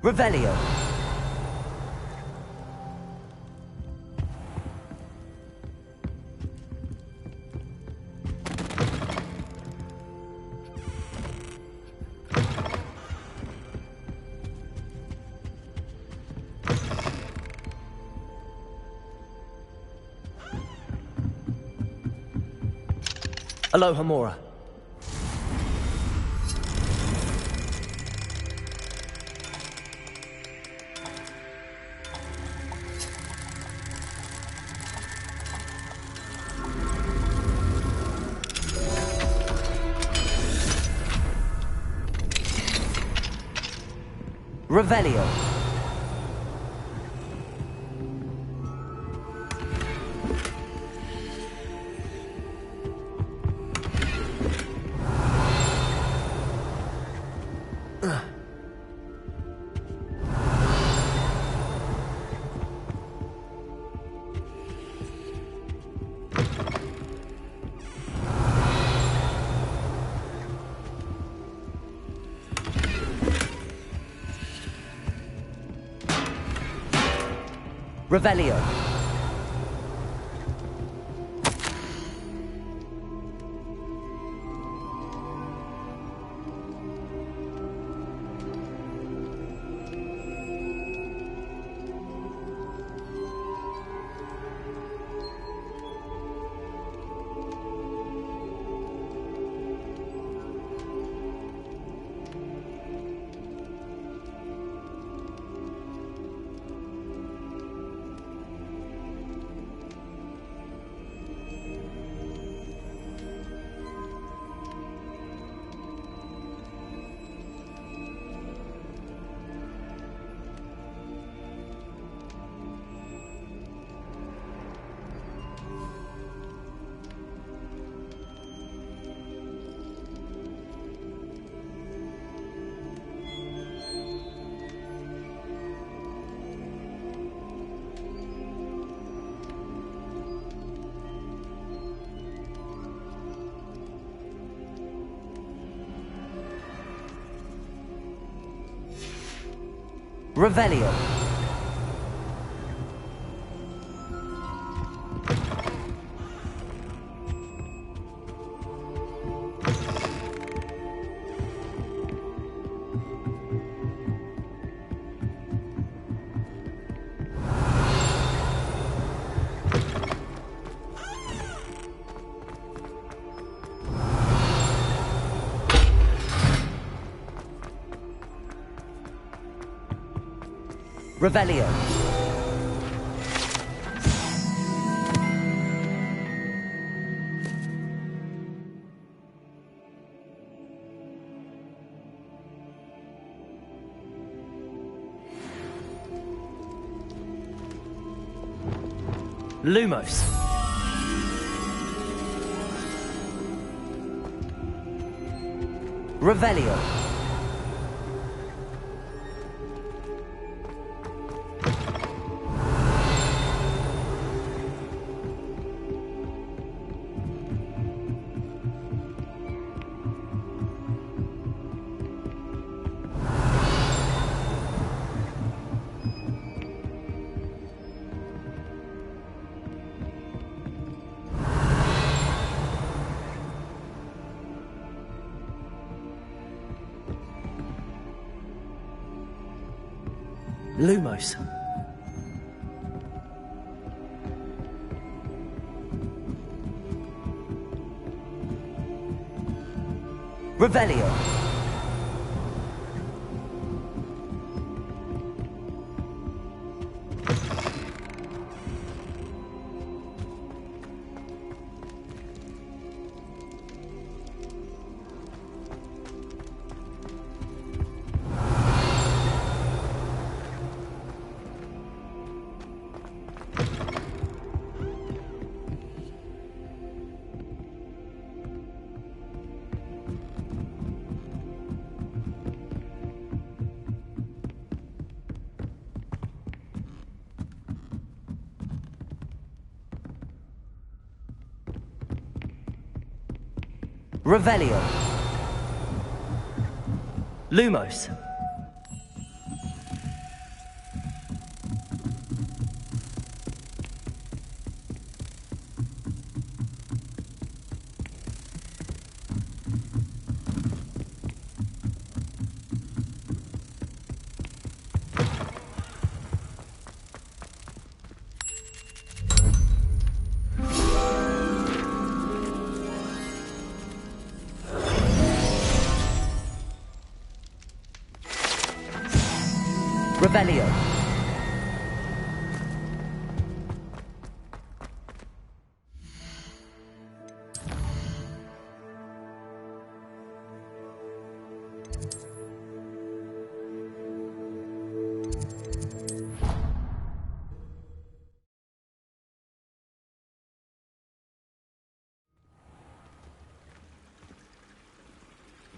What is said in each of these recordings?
Revelio. Aloha Mora. Revelio. Revelio. Revelio. Revelio. Lumos. Revelio. Lumos. Revelio. Revelio. Lumos. Revelio.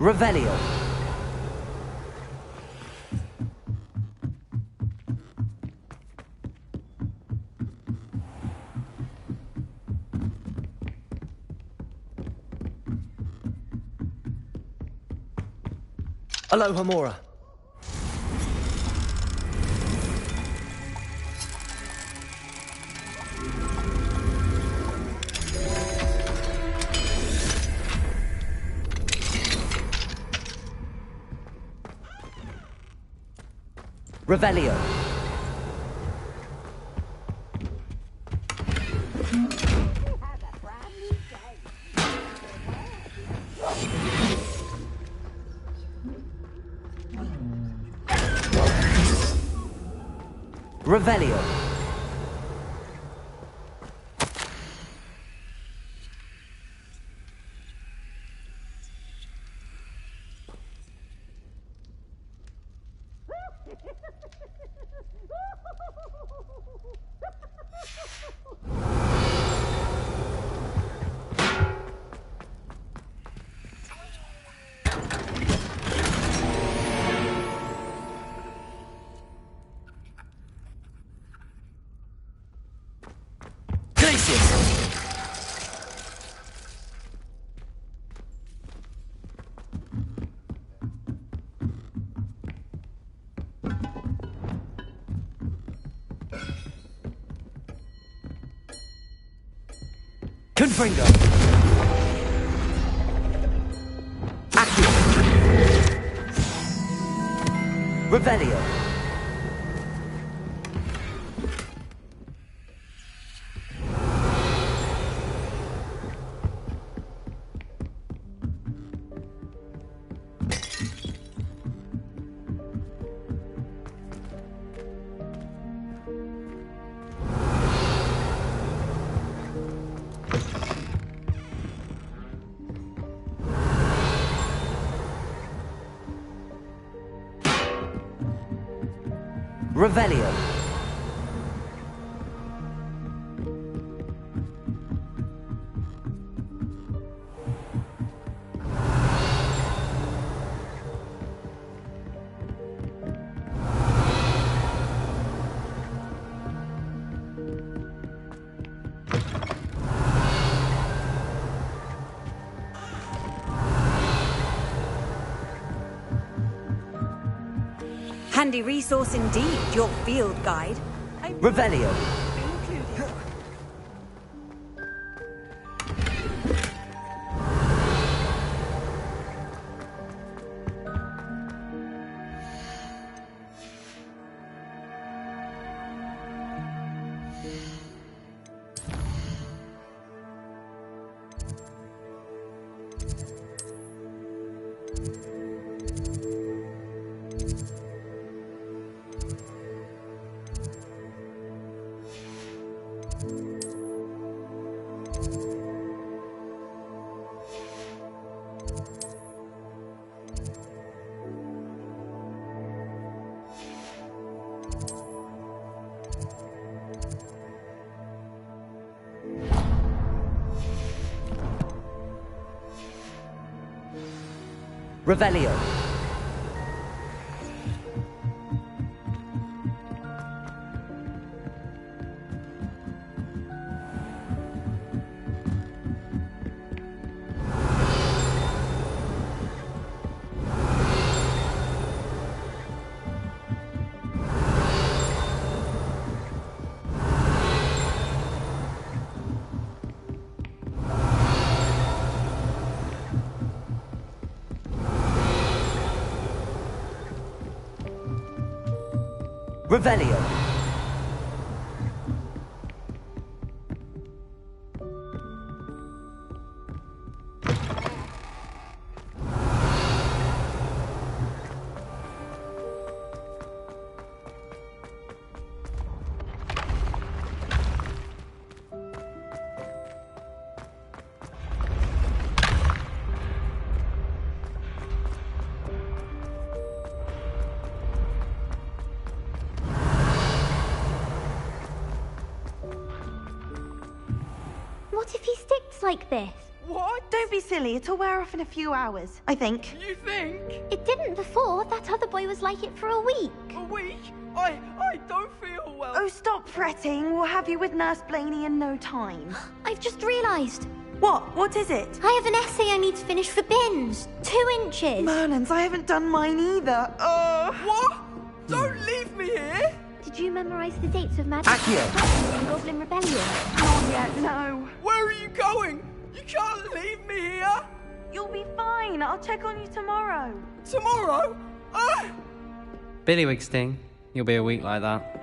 Revelio. Alohomora. Revelio. Revelio. Confringo. Accio. Revelio. Revelio. Handy resource indeed, your field guide. Revelio. Revelio. Revelio. What if he sticks like this? What? Don't be silly. It'll wear off in a few hours, I think. You think? It didn't before. That other boy was like it for a week. A week? I don't feel well. Oh, stop fretting. We'll have you with Nurse Blaney in no time. I've just realised. What? What is it? I have an essay I need to finish for bins. 2 inches. Merlins, I haven't done mine either. What? Don't leave me here! Did you memorise the dates of Magic Accio. and Goblin Rebellion? Not yet, no. Where are you going? You can't leave me here! You'll be fine. I'll check on you tomorrow. Tomorrow? Billywig sting. You'll be a week like that.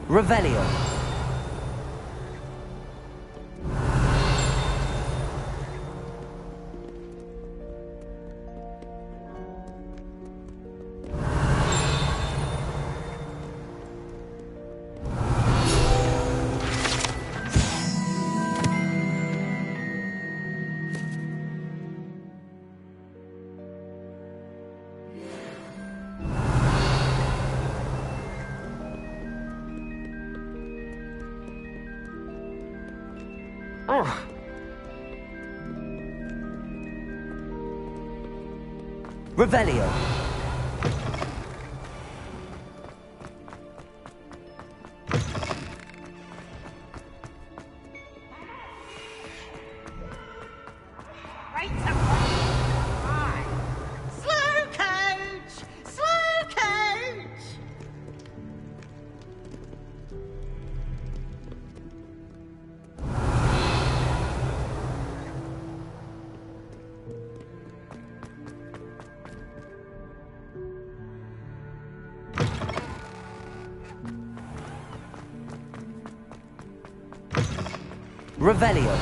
Revelio. Revelio. Slow coach! Slow coach! Revelio.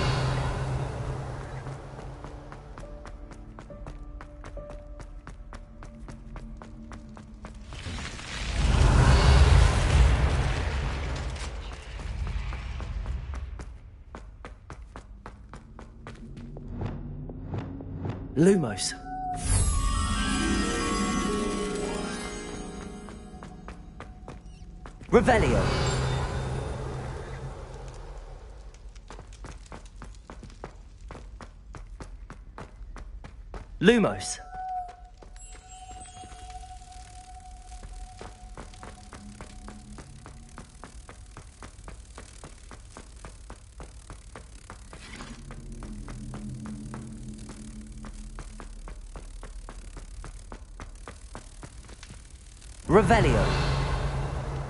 Lumos. Revelio. Lumos. Revelio.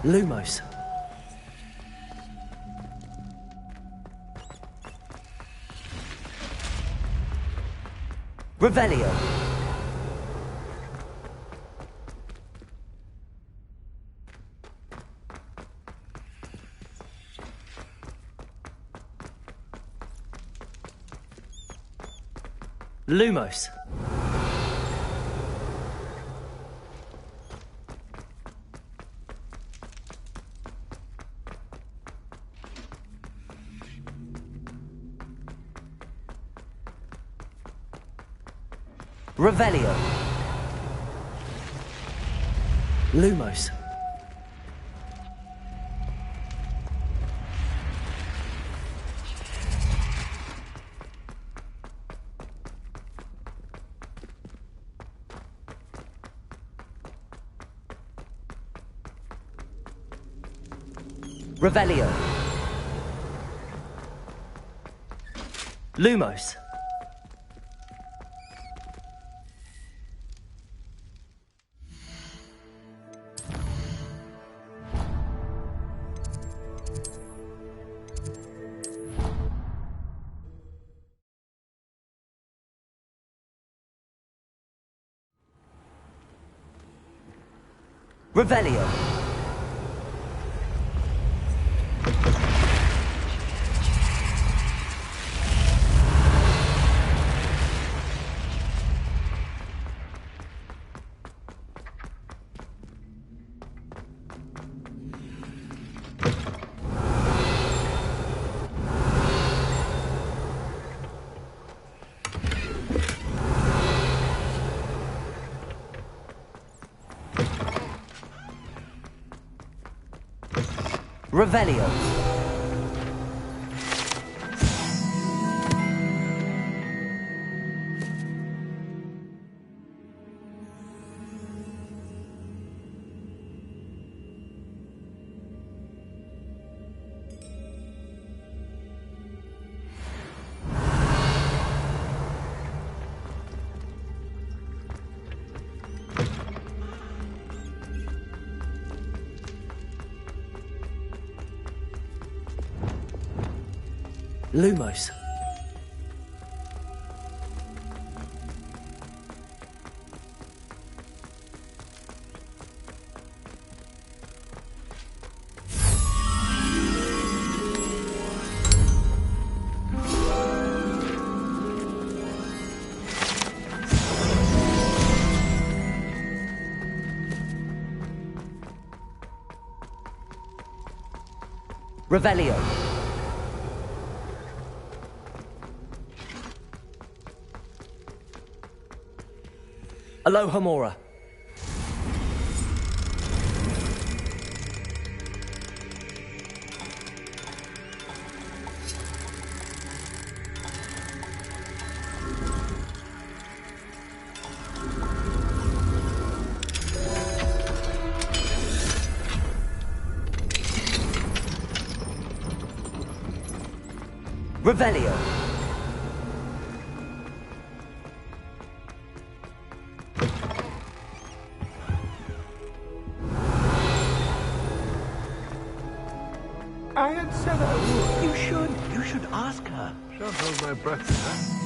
Lumos. Revelio. Lumos. Revelio. Lumos. Revelio. Lumos. Revelio. Revelio. Lumos. Revelio. Alohomora. Revelio. I had said I would. You should ask her. Shan't hold my breath, sir.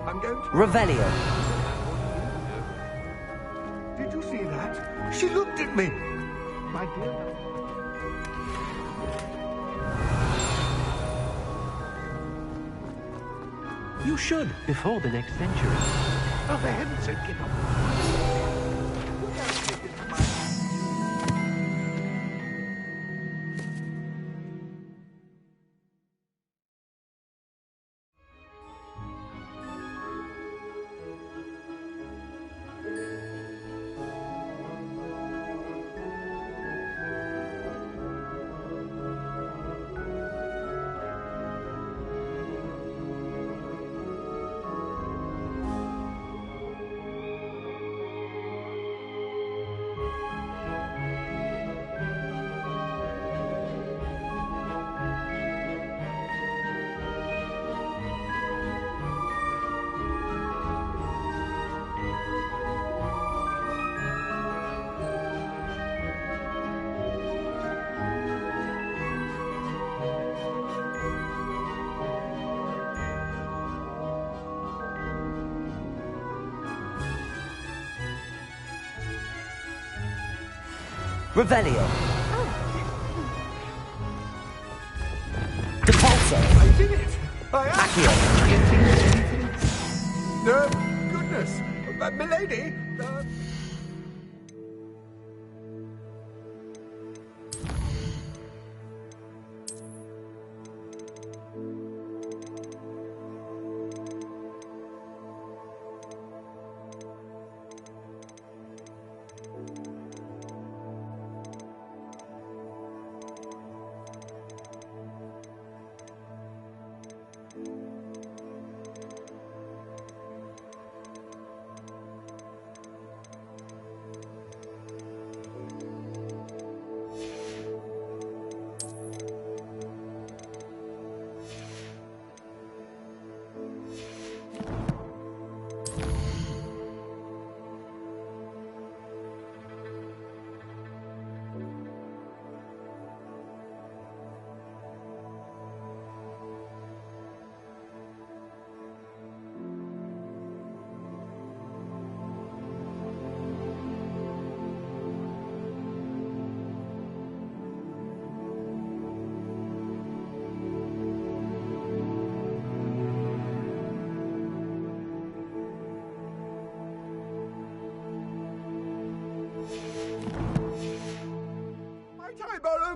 I'm going to... Revelio. Did you see that? She looked at me. My dear... You should, before the next century. Oh, for heaven's sake, get up. Revelio. Depulso. I did it! Accio. No, goodness! Milady!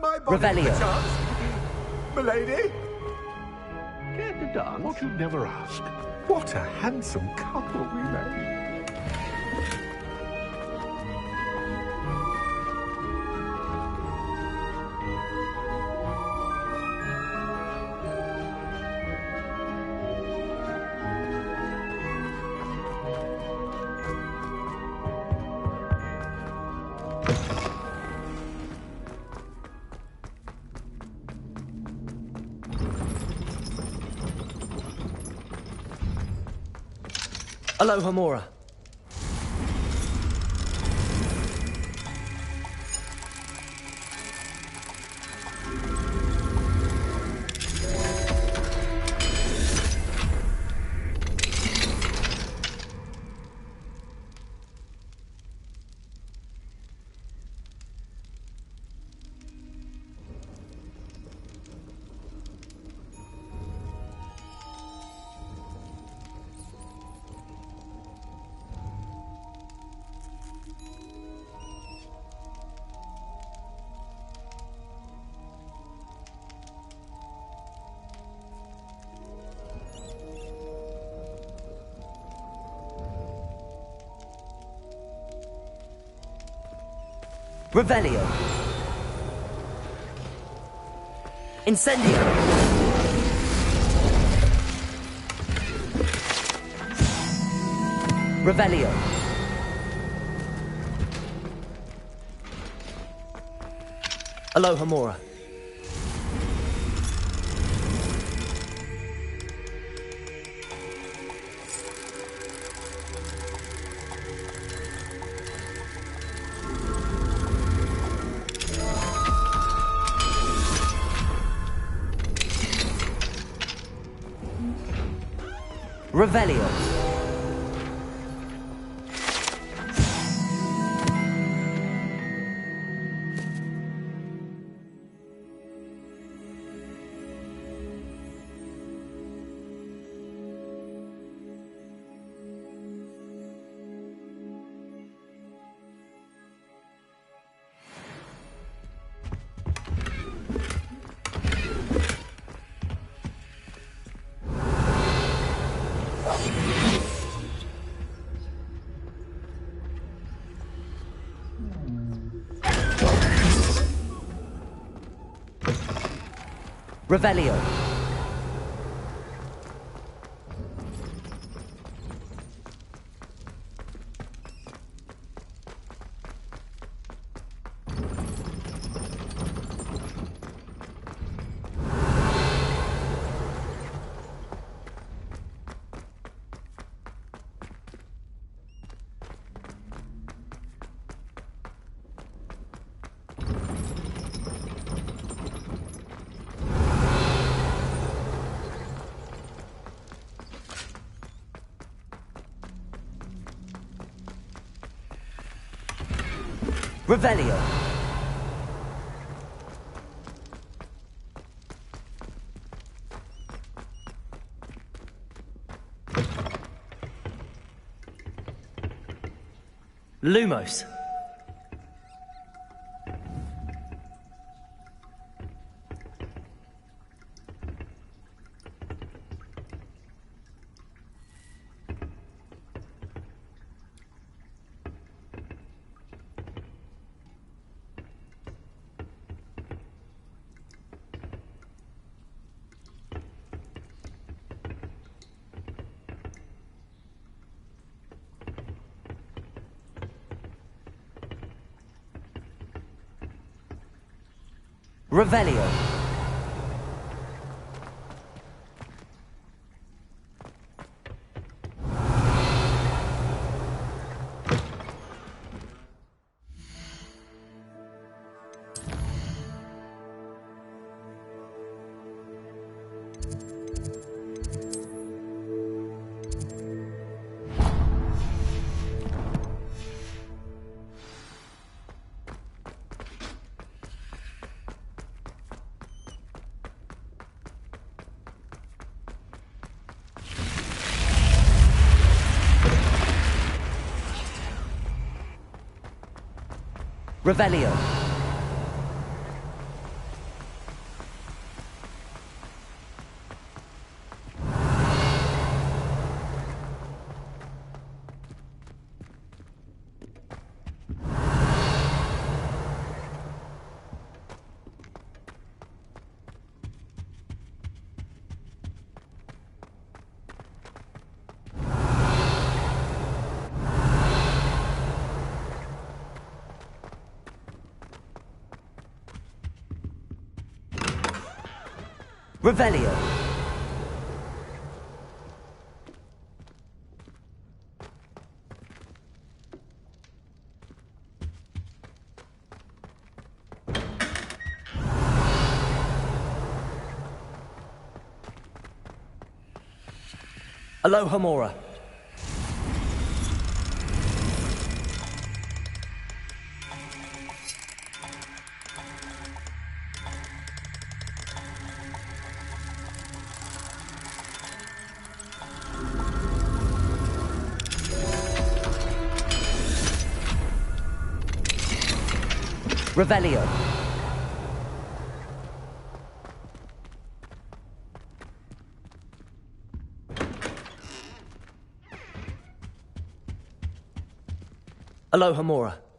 my body Revelio. perchance? Milady? Care to dance? What you never ask. What a handsome couple we made. Alohomora. Revelio. Incendio. Revelio. Alohomora. Revelio. Revelio. Revelio. Lumos. Revelio. Revelio. Revelio. Alohomora. Revelio. Alohomora.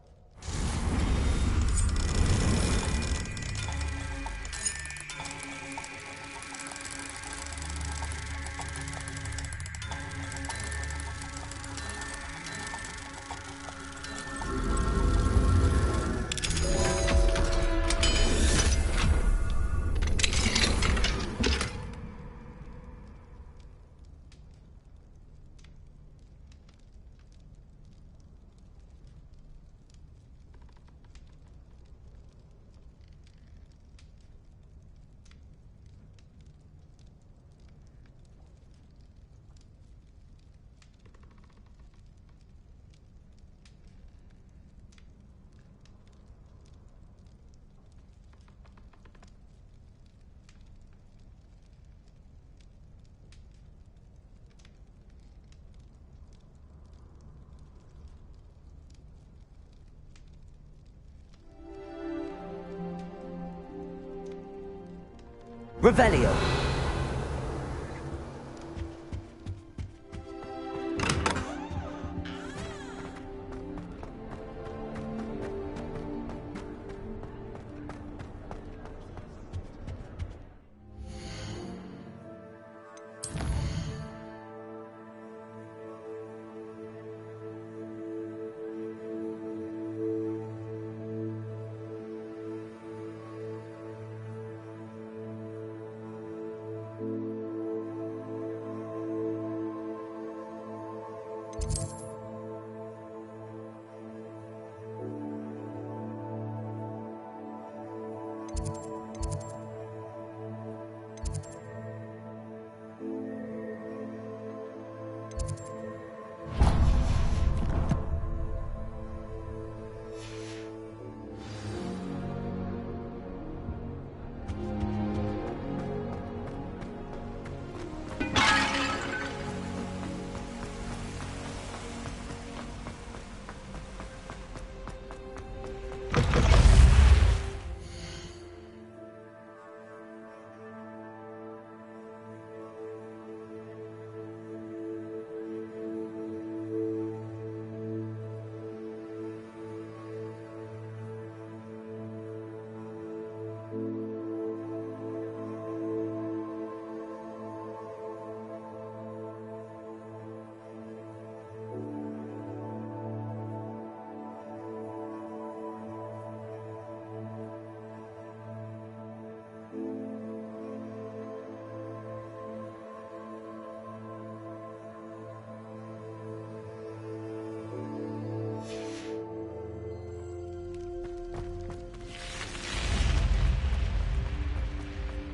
Revelio.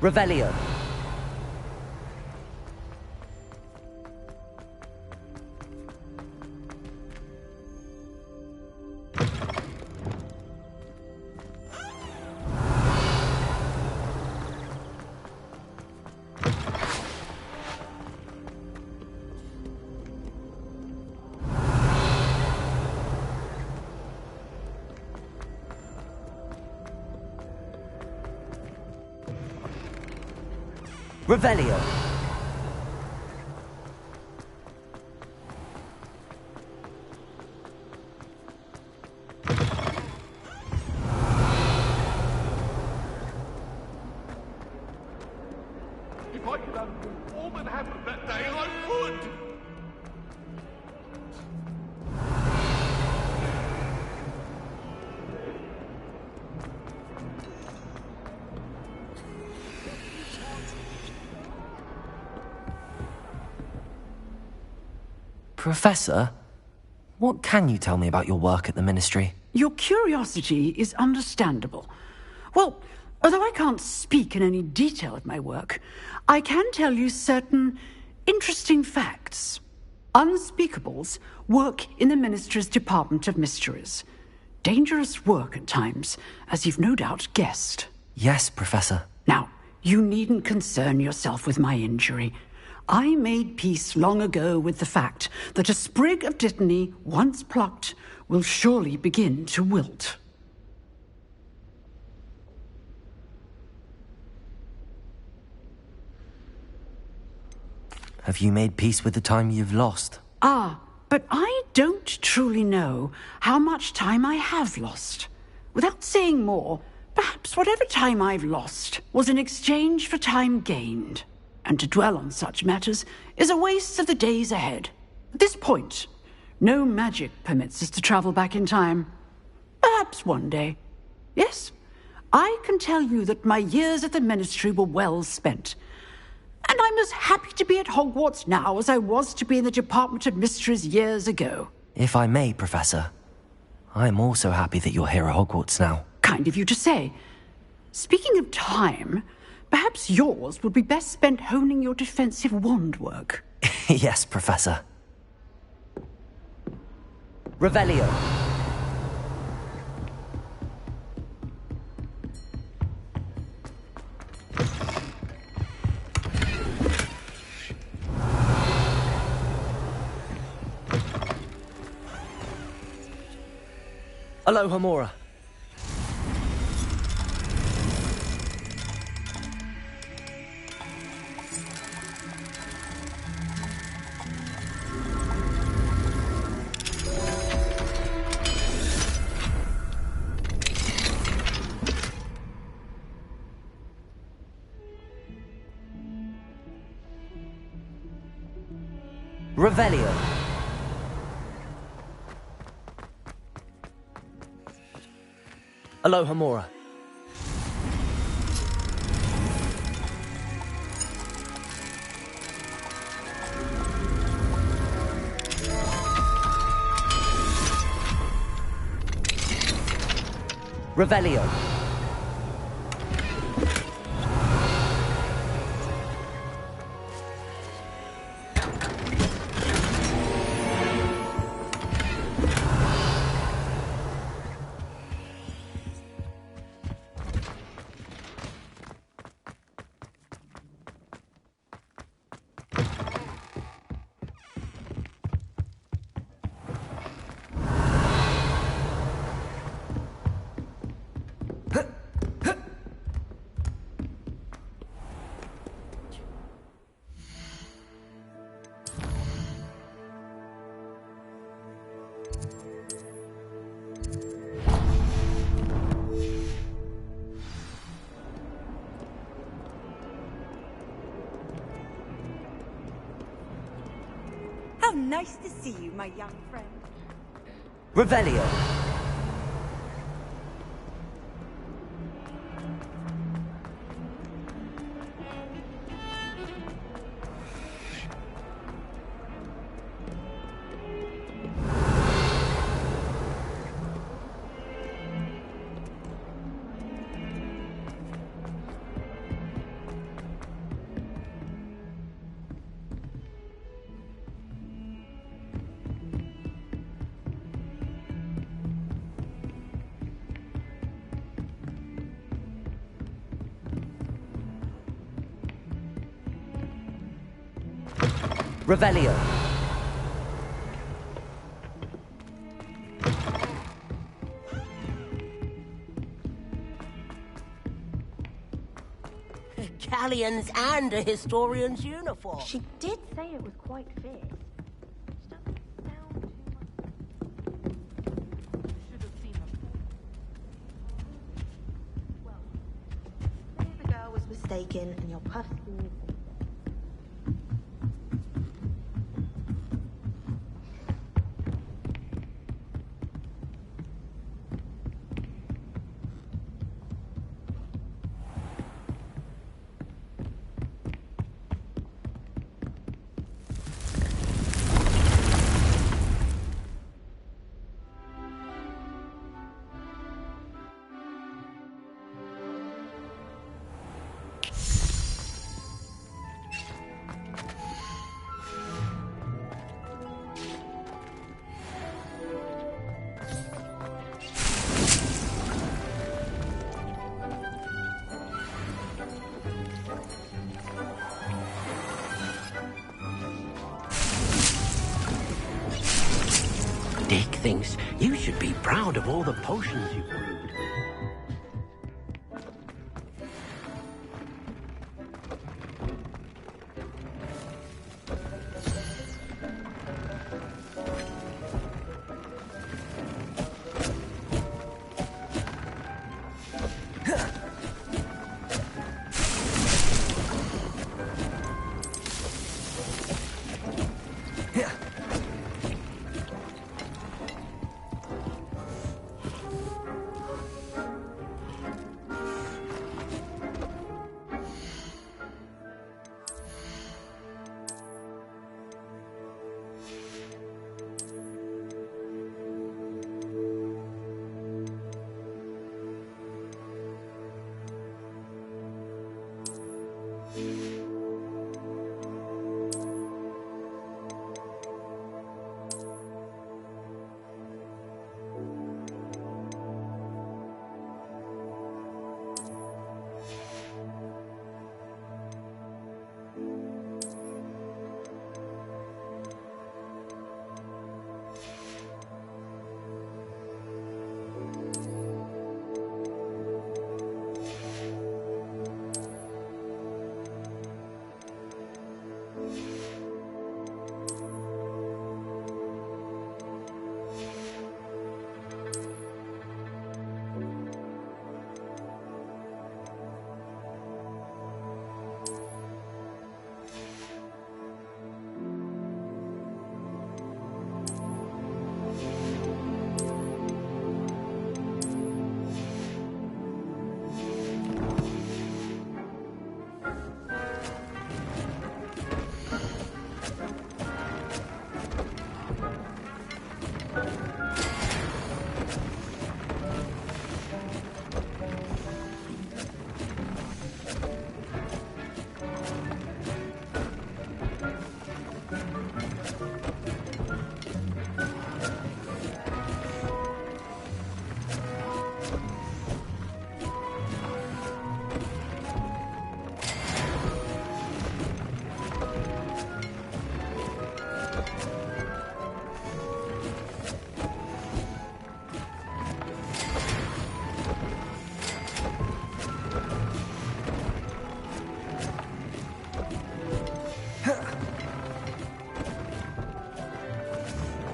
Revelio. Revelio. If I could undo all that happened that day, I would! Professor, what can you tell me about your work at the Ministry? Your curiosity is understandable. Well, although I can't speak in any detail of my work, I can tell you certain interesting facts. Unspeakables work in the Ministry's Department of Mysteries. Dangerous work at times, as you've no doubt guessed. Yes, Professor. Now, you needn't concern yourself with my injury. I made peace long ago with the fact that a sprig of dittany, once plucked, will surely begin to wilt. Have you made peace with the time you've lost? Ah, but I don't truly know how much time I have lost. Without saying more, perhaps whatever time I've lost was in exchange for time gained. And to dwell on such matters is a waste of the days ahead. At this point, no magic permits us to travel back in time. Perhaps one day. Yes, I can tell you that my years at the Ministry were well spent. And I'm as happy to be at Hogwarts now as I was to be in the Department of Mysteries years ago. If I may, Professor, I'm also happy that you're here at Hogwarts now. Kind of you to say. Speaking of time, perhaps yours would be best spent honing your defensive wand work. Yes, Professor. Revelio. Alohomora. Revelio. Alohomora. Revelio. How nice to see you, my young friend. Revelio. Revelio. Galleons and a historian's uniform. She did say it was quite fierce. Which doesn't sound too much. Should have seen her. Well, maybe the girl was mistaken and your puffs. Dick thinks you should be proud of all the potions you've brewed.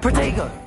Protego!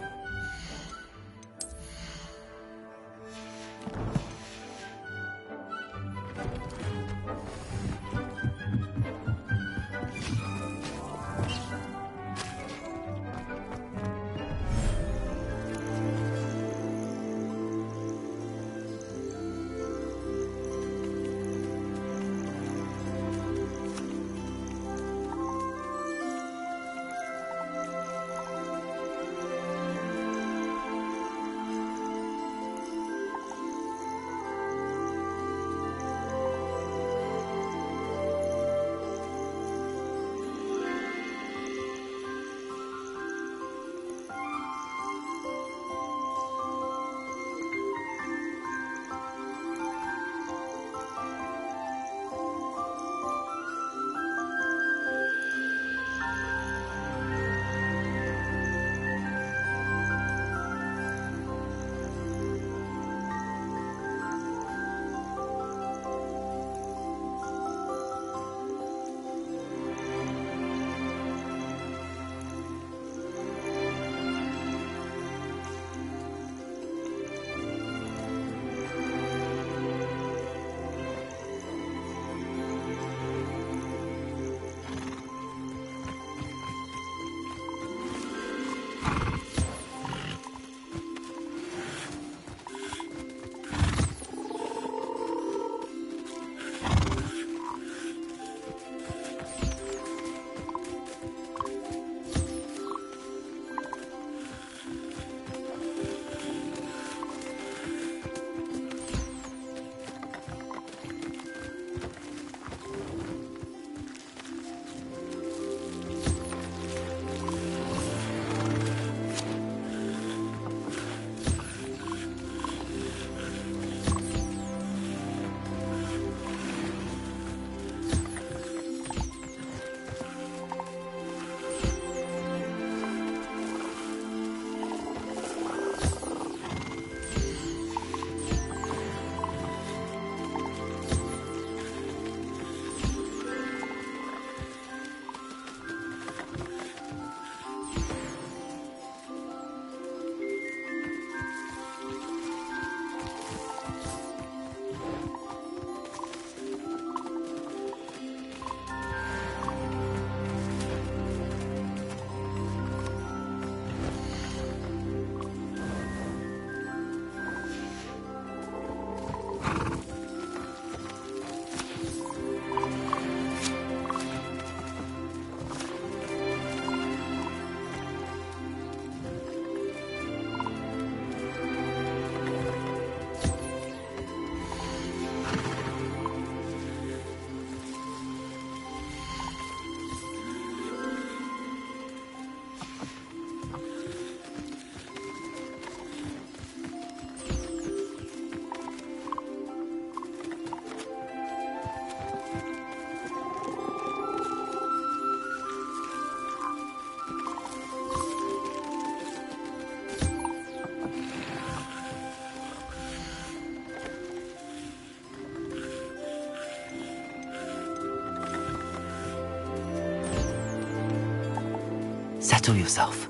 Settle yourself.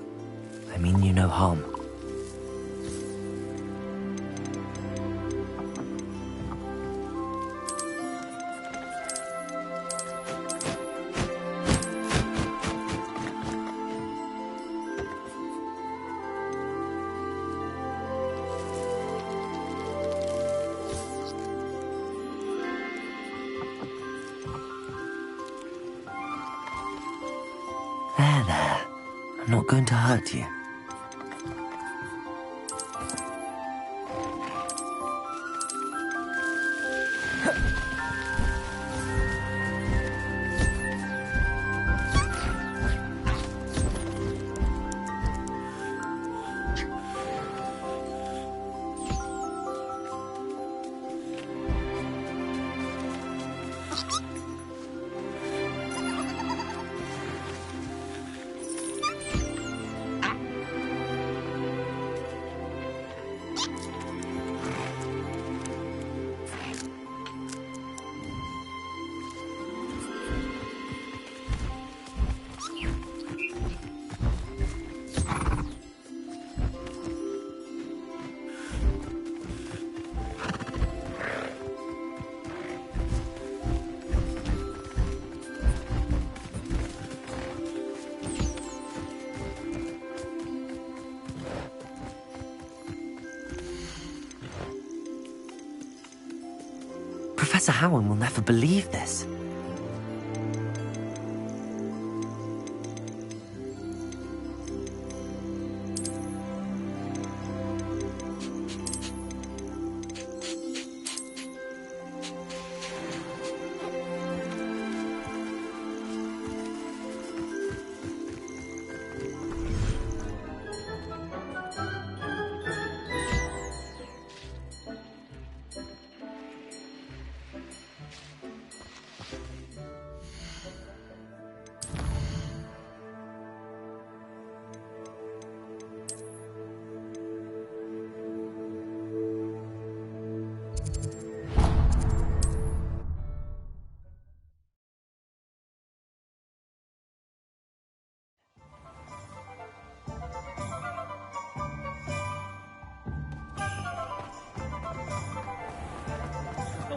I mean you no harm. There. I'm not going to hurt you. Professor Howard will never believe this.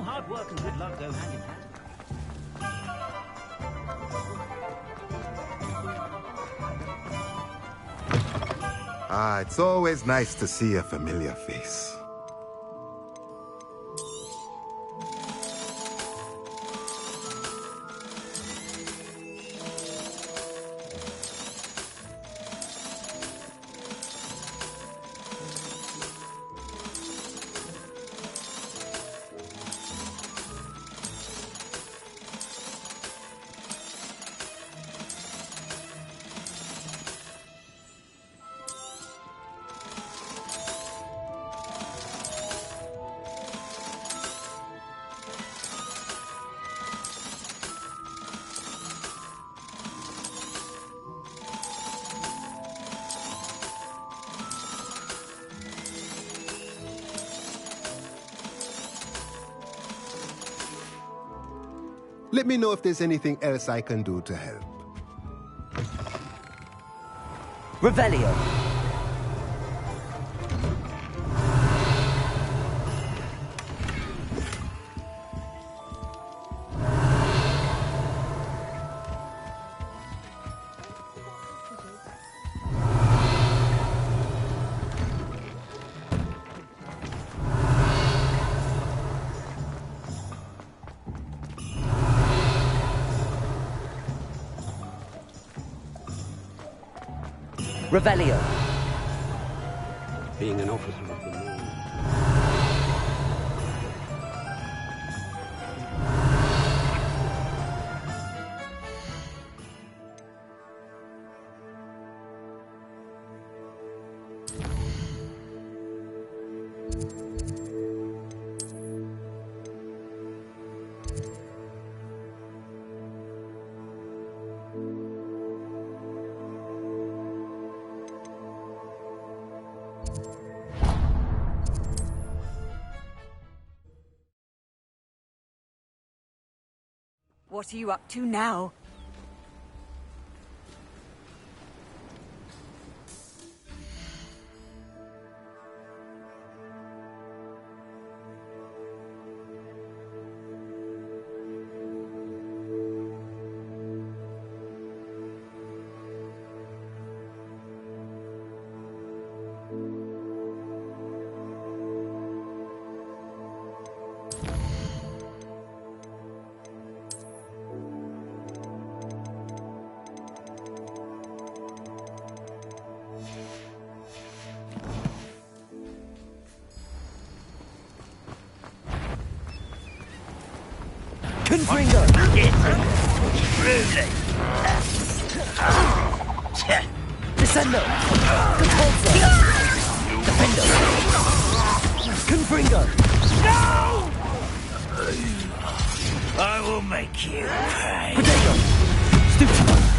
Hard work and good luck go hand in hand. It's always nice to see a familiar face. Let me know if there's anything else I can do to help. Revelio. Revelio. Being an officer of the law. What are you up to now? Confringo! Descendo! Conforzo! Defendo! Confringo! No! I will make you pay. Protego! Stuccio!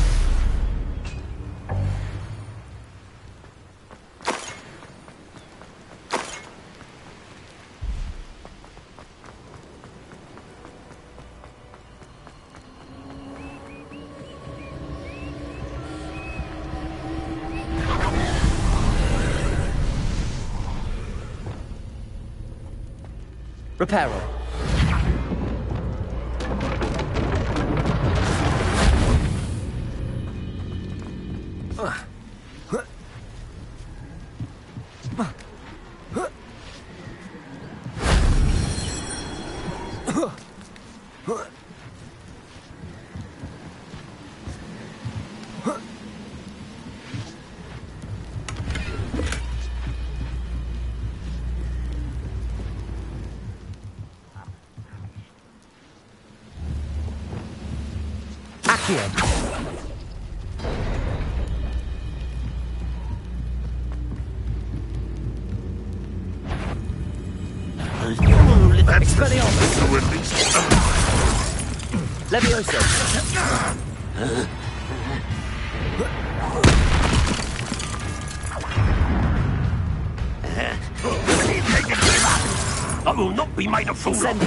Reparo. Levioso. I will not be made a fool of.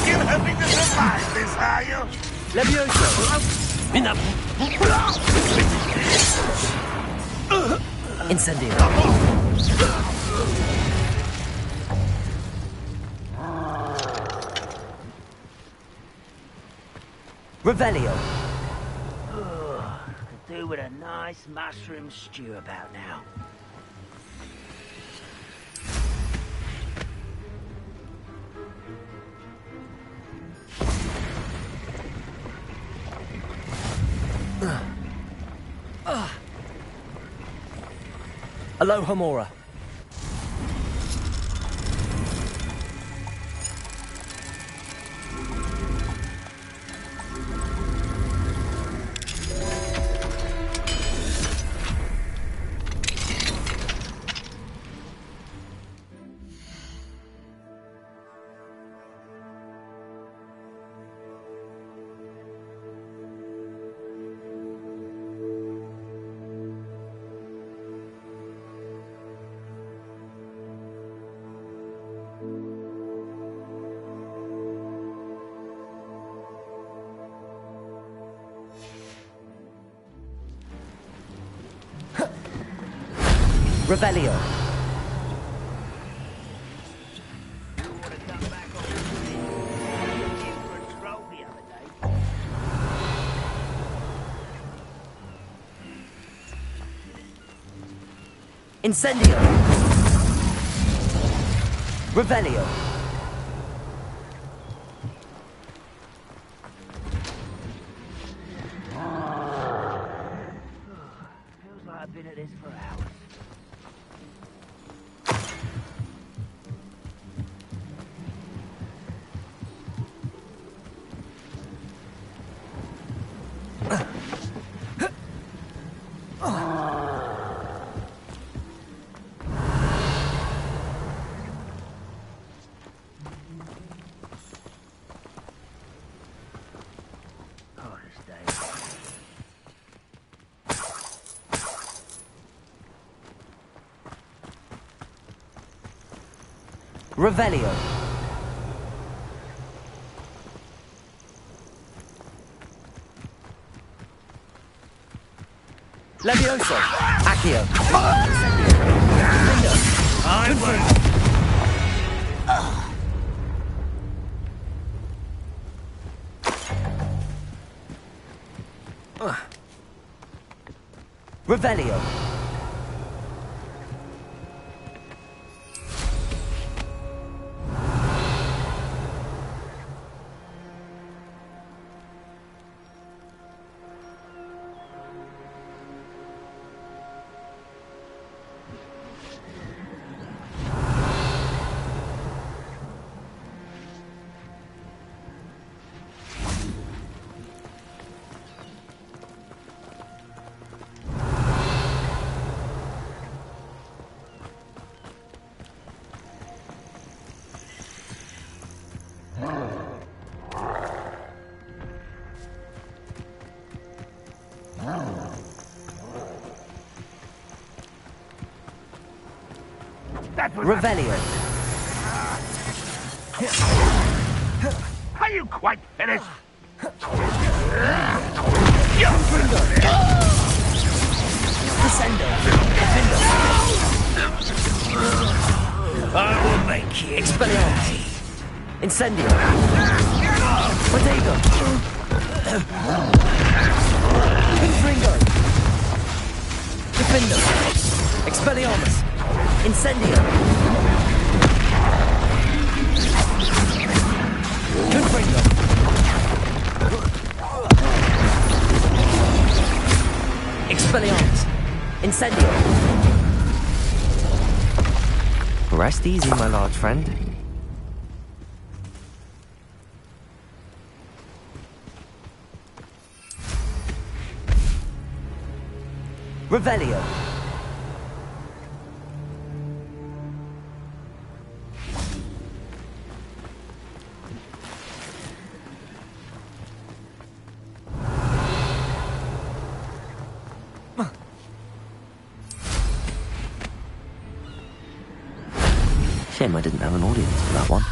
You're hoping to survive this, are you? Levioso. Enough. Incendio. Revelio. Could do with a nice mushroom stew about now. Alohomora. Revelio. Incendio. Revelio. Feels like I've been at this for hours. Revelio. Levioso. Accio. Revelio. Revelio. Are you quite finished? Descendo. I will make you. Expelliarmus. Incendio. Protego. Confringo. Defendo. Expelliarmus. Incendio. Confringo. Expelliarmus. Incendio. Rest easy, my large friend. Revelio. Shame I didn't have an audience for that one.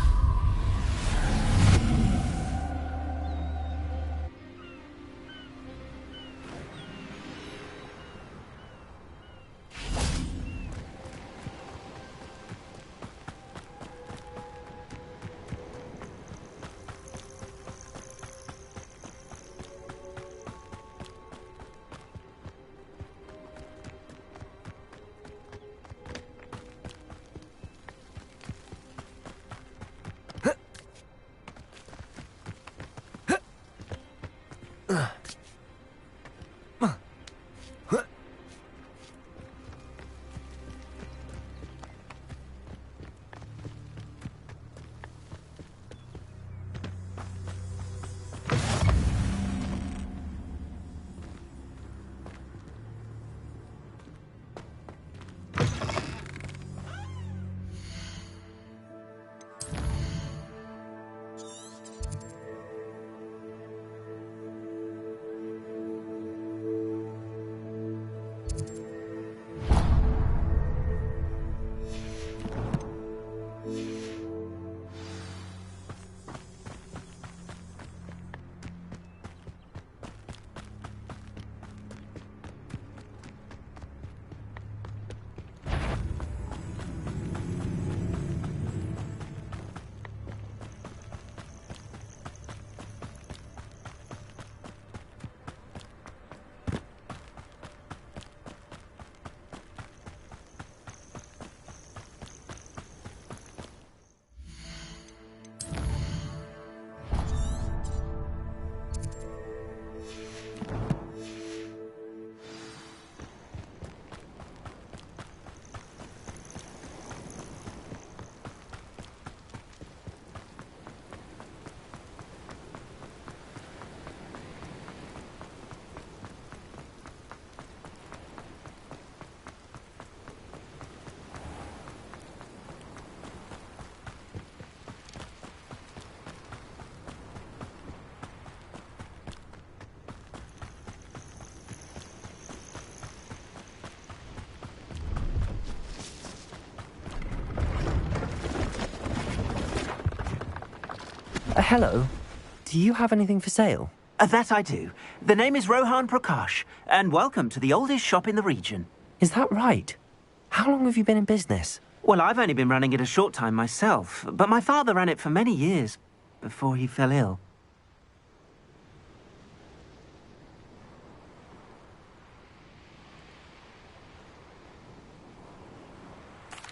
Hello. Do you have anything for sale? That I do. The name is Rohan Prakash, and welcome to the oldest shop in the region. Is that right? How long have you been in business? Well, I've only been running it a short time myself, but my father ran it for many years before he fell ill.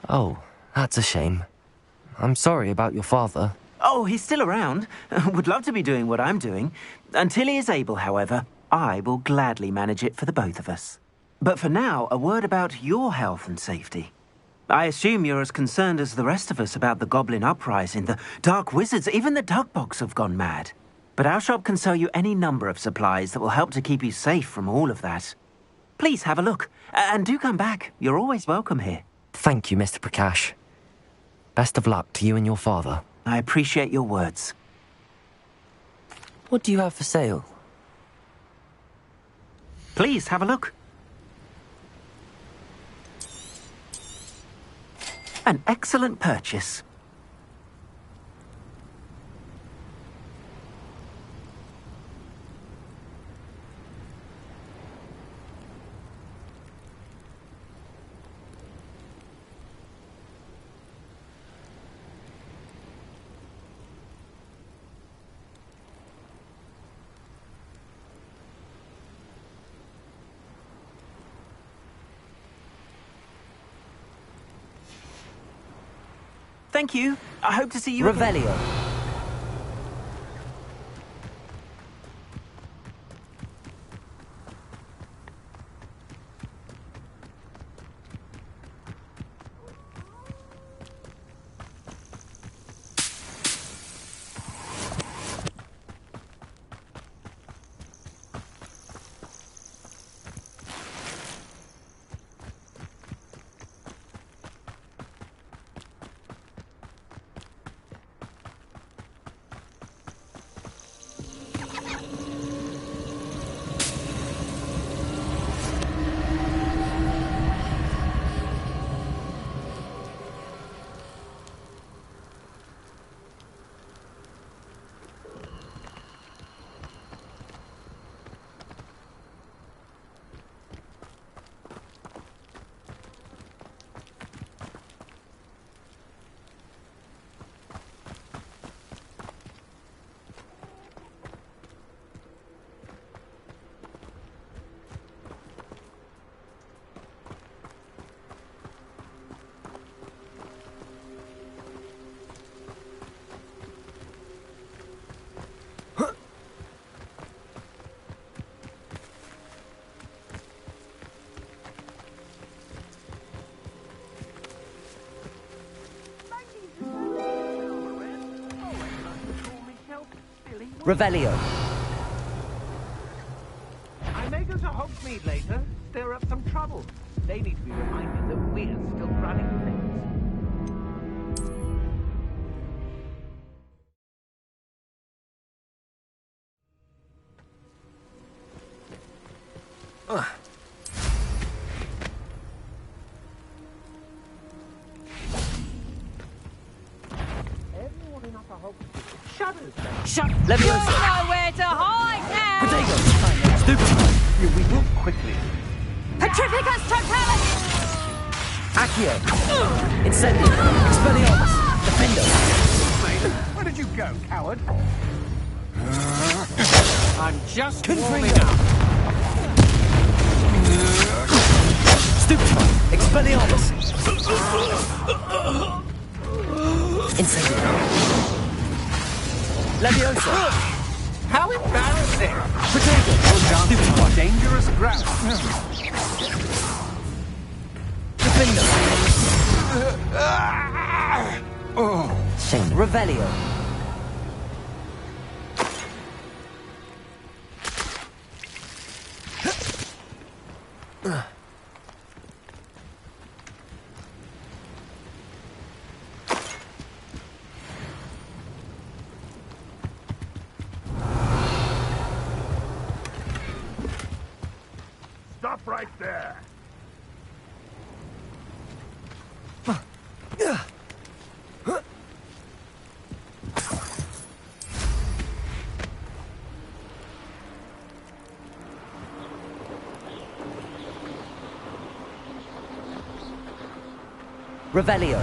Oh, that's a shame. I'm sorry about your father. Oh, he's still around. Would love to be doing what I'm doing. Until he is able, however, I will gladly manage it for the both of us. But for now, a word about your health and safety. I assume you're as concerned as the rest of us about the Goblin Uprising, the Dark Wizards, even the Dugbogs have gone mad. But our shop can sell you any number of supplies that will help to keep you safe from all of that. Please have a look, and do come back. You're always welcome here. Thank you, Mr. Prakash. Best of luck to you and your father. I appreciate your words. What do you have for sale? Please, have a look. An excellent purchase. Thank you. I hope to see you again. Revelio. Revelio. I may go to Hogsmeade later, stir up some trouble. They need to be reminded that we're still running things. Everyone in Upper Hogsmeade shudders. Shut! Leviosa! Nowhere to hide now! Potato! Stupid! We will quickly. Petrificus Totalis! Accio! Incendio! Expelliarmus! Defendo! Where did you go, coward? I'm just Confringo! warming up. Stupefy! Expelliarmus! Incendio! Leviosa! How embarrassing! Potato! Stupid. Dangerous ground. Defendo! Oh. Shame. Revelio! Stop right there. Revelio!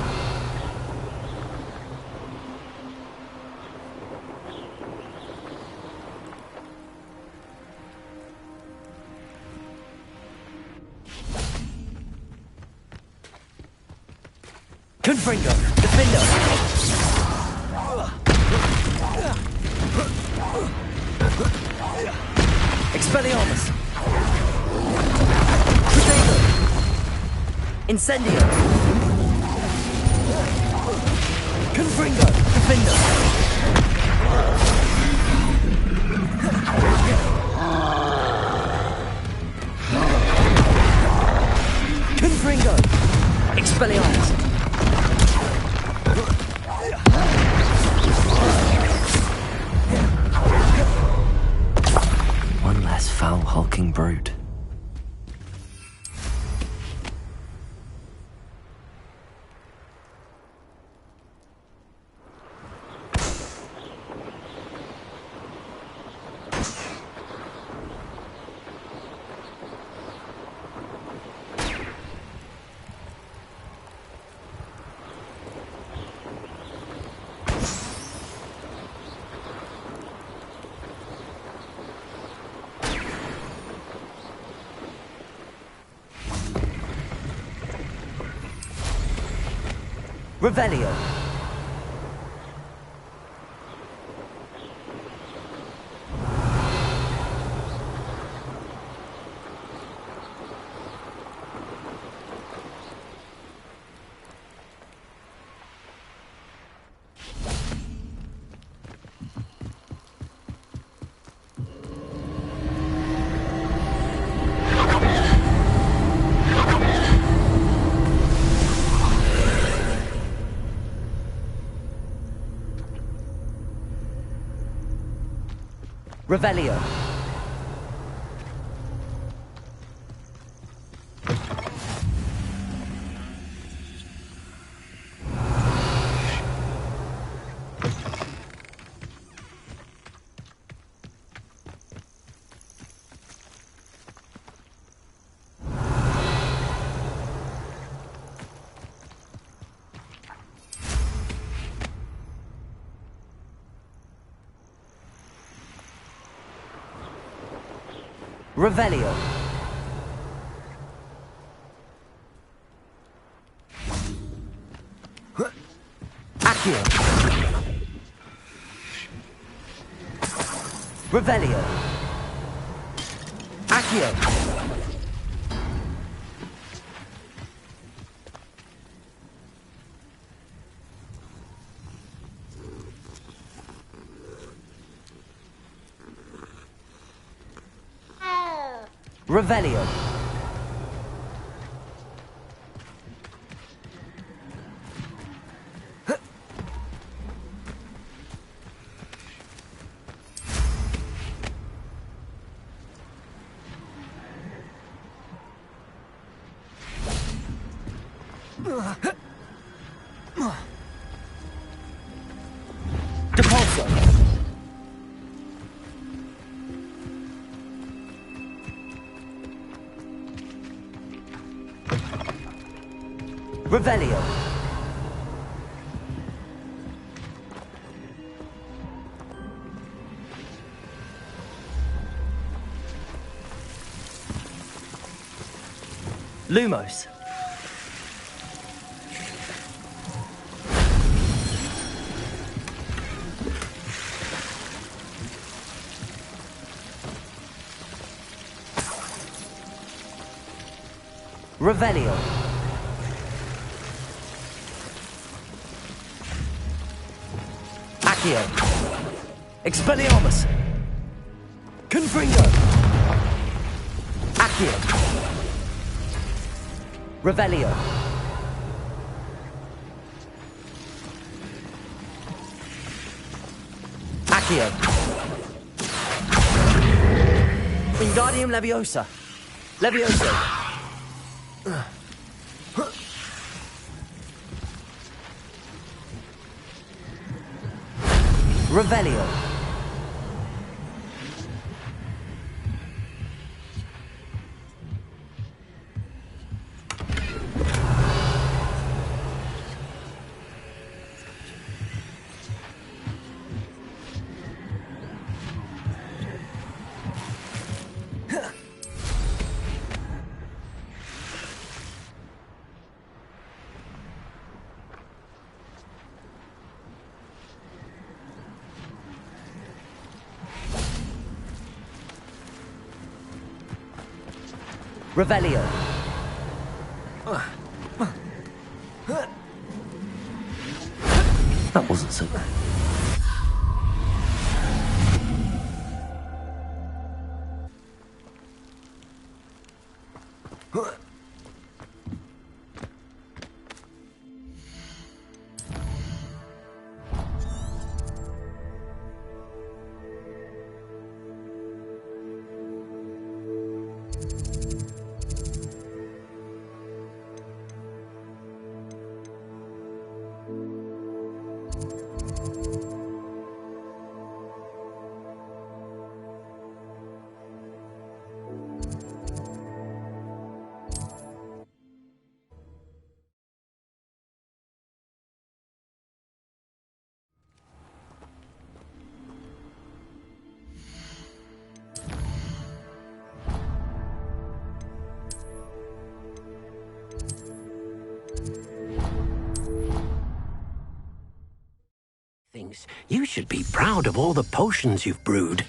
Confringo! Defendo! Expelliarmus! Potato! Incendio! Confringo! Defendo! Confringo! Expelliarmus! One less foul hulking brute. Revelio. Revelio. Revelio. Accio. Revelio. Accio. Revelio. Depulso. Revelio. Lumos. Revelio. Accio. Expelliarmus. Confringo. Accio. Revelio. Accio. Wingardium Leviosa. Levioso. Revelio. Revelio. That wasn't so bad. things. You should be proud of all the potions you've brewed.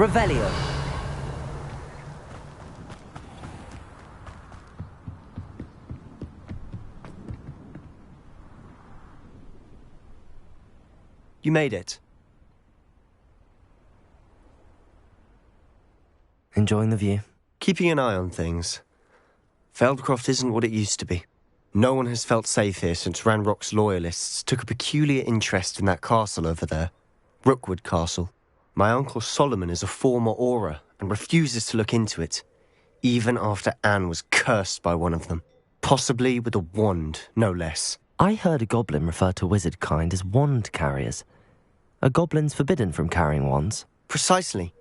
Revelio. You made it. Enjoying the view? Keeping an eye on things. Feldcroft isn't what it used to be. No one has felt safe here since Ranrock's loyalists took a peculiar interest in that castle over there. Rookwood Castle. My uncle Solomon is a former Auror and refuses to look into it, even after Anne was cursed by one of them. Possibly with a wand, no less. I heard a goblin refer to wizard kind as wand carriers. Are goblins forbidden from carrying wands? Precisely.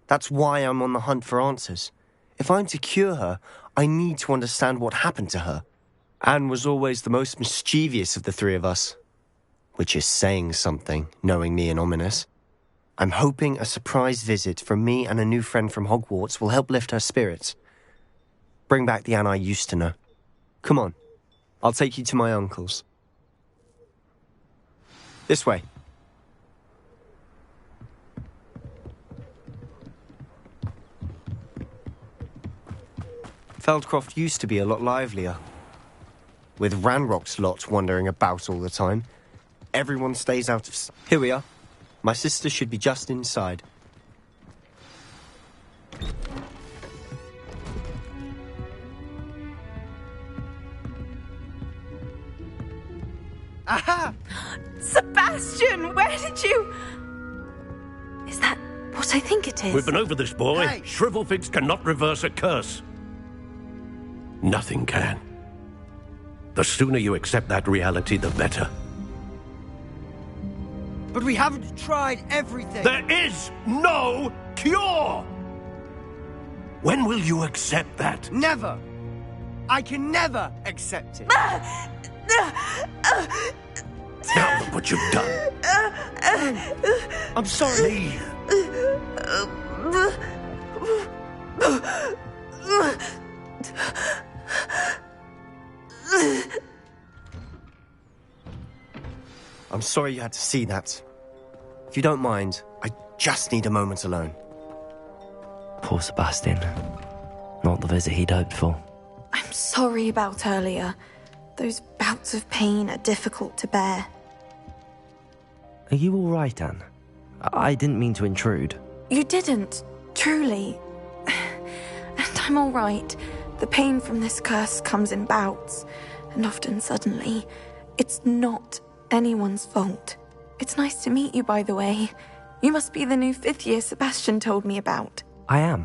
That's why I'm on the hunt for answers. If I'm to cure her, I need to understand what happened to her. Anne was always the most mischievous of the three of us. Which is saying something, knowing me and ominous. I'm hoping a surprise visit from me and a new friend from Hogwarts will help lift her spirits. Bring back the Anne I used to know. Come on, I'll take you to my uncle's. This way. Feldcroft used to be a lot livelier. With Ranrock's lot wandering about all the time, everyone stays out of... Here we are. My sister should be just inside. Aha! Sebastian, where did you... Is that what I think it is? We've been over this, boy. Hey. Shrivelfigs cannot reverse a curse. Nothing can. The sooner you accept that reality, the better. But we haven't tried everything. There is no cure! When will you accept that? Never. I can never accept it. Now look what you've done. I'm sorry. Leave. I'm sorry you had to see that. If you don't mind, I just need a moment alone. Poor Sebastian. Not the visit he'd hoped for. I'm sorry about earlier. Those bouts of pain are difficult to bear. Are you all right, Anne? I didn't mean to intrude. You didn't, truly. And I'm all right. The pain from this curse comes in bouts, and often suddenly. It's not anyone's fault. It's nice to meet you, by the way. You must be the new 5th year Sebastian told me about. I am.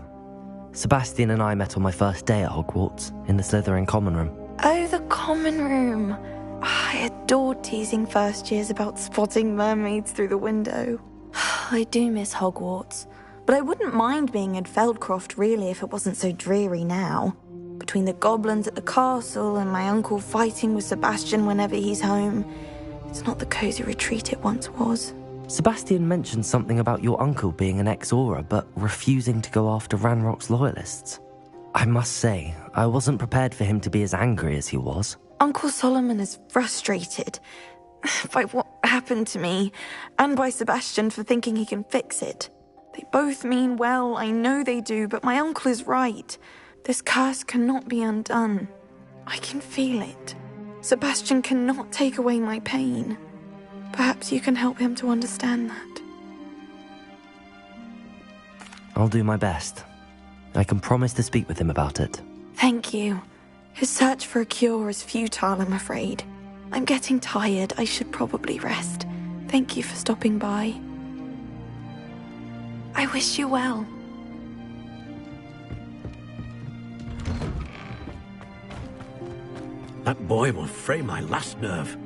Sebastian and I met on my first day at Hogwarts, in the Slytherin common room. Oh, the common room. I adored teasing first years about spotting mermaids through the window. I do miss Hogwarts, but I wouldn't mind being in Feldcroft really if it wasn't so dreary now. Between the goblins at the castle and my uncle fighting with Sebastian whenever he's home, it's not the cosy retreat it once was. Sebastian mentioned something about your uncle being an ex-Auror, but refusing to go after Ranrock's loyalists. I must say, I wasn't prepared for him to be as angry as he was. Uncle Solomon is frustrated by what happened to me, and by Sebastian for thinking he can fix it. They both mean well, I know they do, but my uncle is right. This curse cannot be undone. I can feel it. Sebastian cannot take away my pain. Perhaps you can help him to understand that. I'll do my best. I can promise to speak with him about it. Thank you. His search for a cure is futile, I'm afraid. I'm getting tired. I should probably rest. Thank you for stopping by. I wish you well. That boy will fray my last nerve.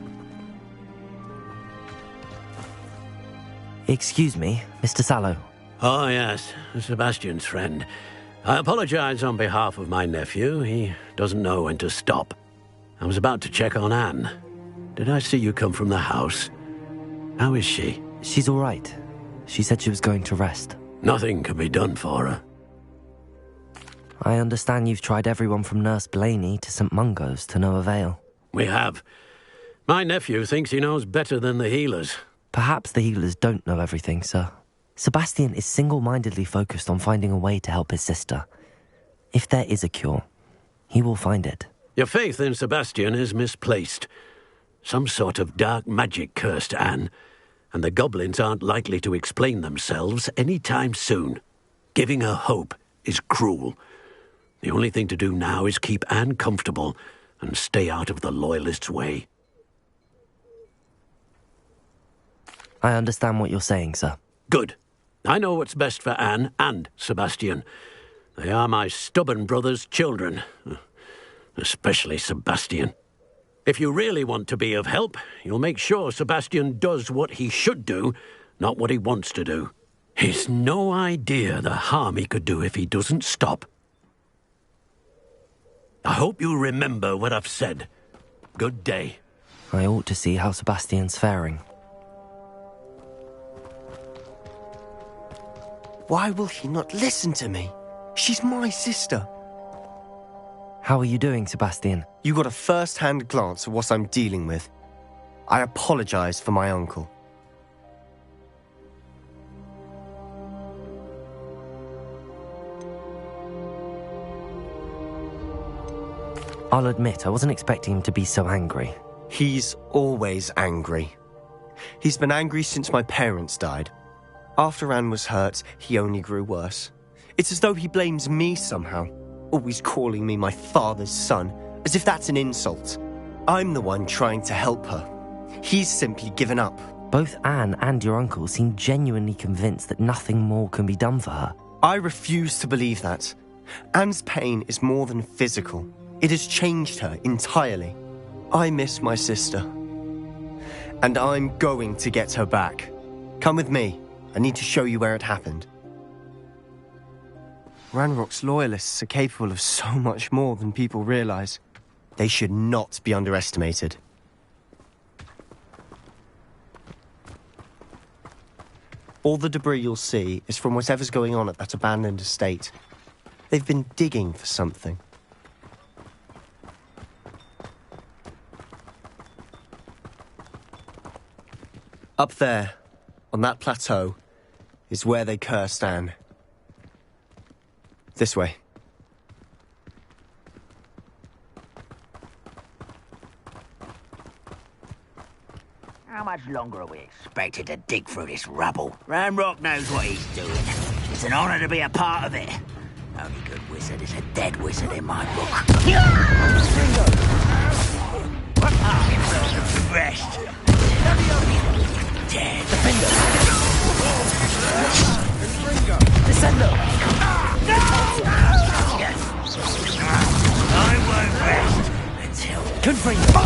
Excuse me, Mr. Sallow. Oh, yes, Sebastian's friend. I apologize on behalf of my nephew. He doesn't know when to stop. I was about to check on Anne. Did I see you come from the house? How is she? She's all right. She said she was going to rest. Nothing can be done for her. I understand you've tried everyone from Nurse Blaney to St. Mungo's to no avail. We have. My nephew thinks he knows better than the healers. Perhaps the healers don't know everything, sir. Sebastian is single-mindedly focused on finding a way to help his sister. If there is a cure, he will find it. Your faith in Sebastian is misplaced. Some sort of dark magic cursed Anne, and the goblins aren't likely to explain themselves any time soon. Giving her hope is cruel. The only thing to do now is keep Anne comfortable and stay out of the Loyalists' way. I understand what you're saying, sir. Good. I know what's best for Anne and Sebastian. They are my stubborn brother's children. Especially Sebastian. If you really want to be of help, you'll make sure Sebastian does what he should do, not what he wants to do. He's no idea the harm he could do if he doesn't stop. I hope you remember what I've said. Good day. I ought to see how Sebastian's faring. Why will he not listen to me? She's my sister. How are you doing, Sebastian? You got a first-hand glance at what I'm dealing with. I apologize for my uncle. I'll admit, I wasn't expecting him to be so angry. He's always angry. He's been angry since my parents died. After Anne was hurt, he only grew worse. It's as though he blames me somehow, always calling me my father's son, as if that's an insult. I'm the one trying to help her. He's simply given up. Both Anne and your uncle seem genuinely convinced that nothing more can be done for her. I refuse to believe that. Anne's pain is more than physical. It has changed her entirely. I miss my sister. And I'm going to get her back. Come with me. I need to show you where it happened. Ranrock's loyalists are capable of so much more than people realize. They should not be underestimated. All the debris you'll see is from whatever's going on at that abandoned estate. They've been digging for something. Up there, on that plateau, is where they cursed Anne. This way. How much longer are we expected to dig through this rubble? Ranrock knows what he's doing. It's an honor to be a part of it. Only good wizard is a dead wizard in my book. The rest. Dead. Descendo! I won't rest until... Confringo!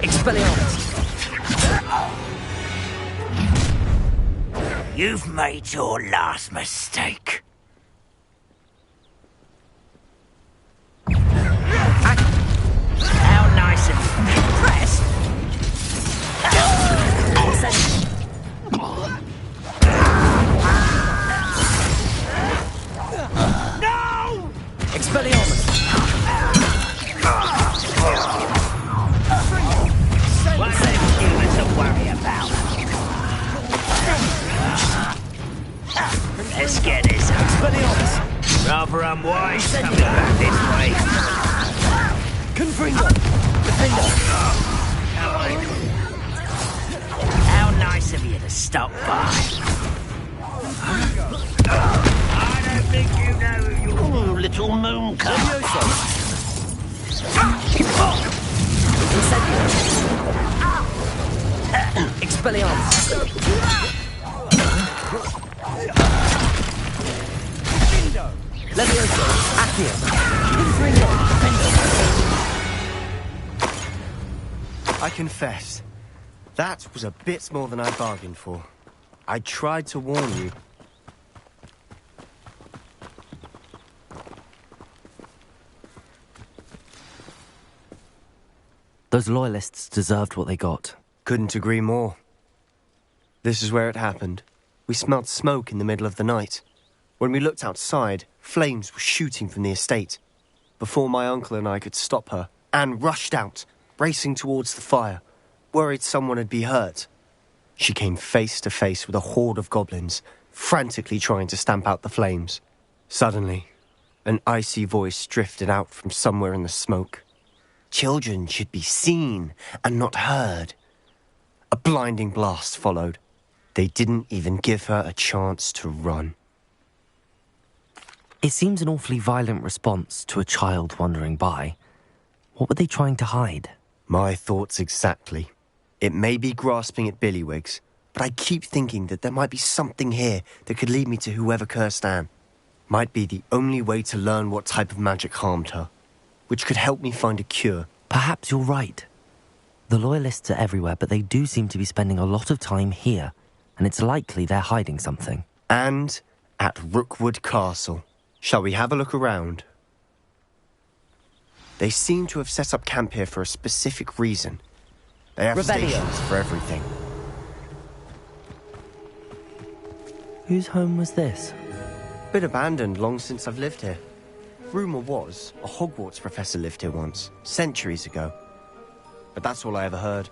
Expelliarmus! You've made your last mistake. How nice of you. Impressed? No! Expelliarmus! What's that human to worry about? Let's get this. Expelliarmus! Rather unwise coming back this way. Confringo! Defender! How nice of you to stop by. I don't think you know who you are, little mooncub. Expelliarmus! Levioso! Accio! Confringo! I confess, that was a bit more than I bargained for. I tried to warn you. Those loyalists deserved what they got. Couldn't agree more. This is where it happened. We smelled smoke in the middle of the night. When we looked outside, flames were shooting from the estate. Before my uncle and I could stop her, Anne rushed out, racing towards the fire, worried someone had been hurt. She came face to face with a horde of goblins, frantically trying to stamp out the flames. Suddenly, an icy voice drifted out from somewhere in the smoke. Children should be seen and not heard. A blinding blast followed. They didn't even give her a chance to run. It seems an awfully violent response to a child wandering by. What were they trying to hide? My thoughts exactly. It may be grasping at Billywigs, but I keep thinking that there might be something here that could lead me to whoever cursed Anne. Might be the only way to learn what type of magic harmed her. which could help me find a cure. Perhaps you're right. The Loyalists are everywhere, but they do seem to be spending a lot of time here, and it's likely they're hiding something. And at Rookwood Castle. Shall we have a look around? They seem to have set up camp here for a specific reason. They have stations for everything. Whose home was this? Been abandoned long since I've lived here. Rumour was a Hogwarts professor lived here once, centuries ago. But that's all I ever heard.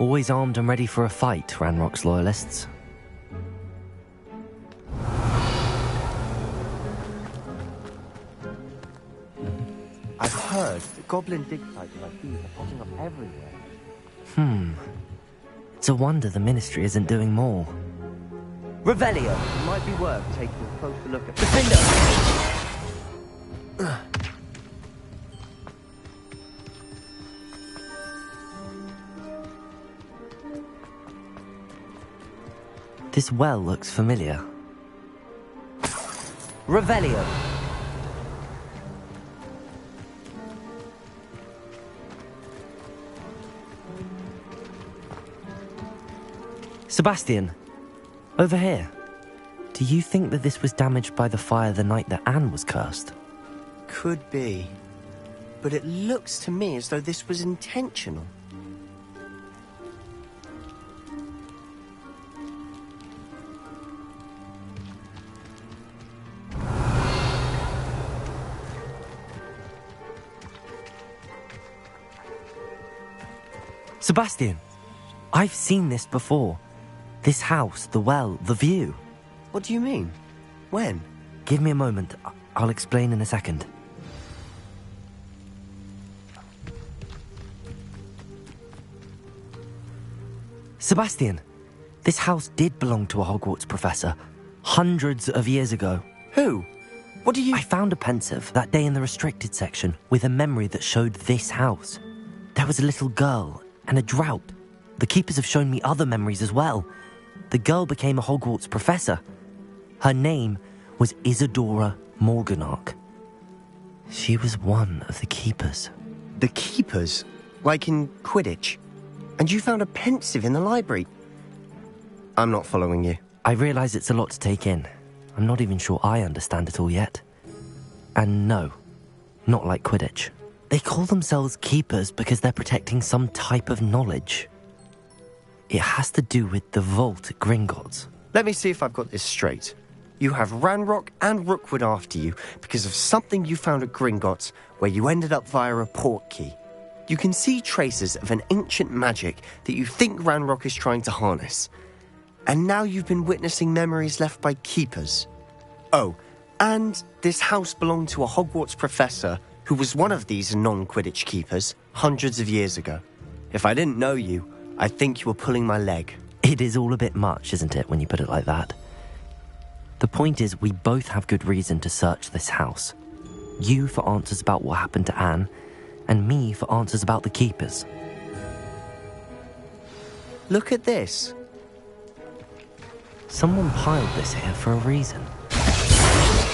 Always armed and ready for a fight, Ranrock's Loyalists. I've heard that goblin dig sites like these are popping up everywhere. It's a wonder the Ministry isn't doing more. Revelio! It might be worth taking a closer look at... This well looks familiar. Revelio! Sebastian, over here. Do you think that this was damaged by the fire the night that Anne was cursed? Could be. But it looks to me as though this was intentional. Sebastian, I've seen this before. This house, the well, the view. What do you mean? When? Give me a moment. I'll explain in a second. Sebastian, this house did belong to a Hogwarts professor, hundreds of years ago. Who? What do you... I found a pensive that day in the restricted section with a memory that showed this house. There was a little girl and a drought. The keepers have shown me other memories as well. The girl became a Hogwarts professor. Her name was Isadora Morganach. She was one of the keepers. The keepers? Like in Quidditch? And you found a pensive in the library? I'm not following you. I realise it's a lot to take in. I'm not even sure I understand it all yet. And no, not like Quidditch. They call themselves keepers because they're protecting some type of knowledge. It has to do with the vault at Gringotts. Let me see if I've got this straight. You have Ranrock and Rookwood after you because of something you found at Gringotts where you ended up via a portkey. You can see traces of an ancient magic that you think Ranrock is trying to harness. And now you've been witnessing memories left by keepers. Oh, and this house belonged to a Hogwarts professor who was one of these non-Quidditch keepers hundreds of years ago. If I didn't know you, I think you were pulling my leg. It is all a bit much, isn't it, when you put it like that? The point is, we both have good reason to search this house. You for answers about what happened to Anne, and me for answers about the keepers. Look at this. Someone piled this here for a reason.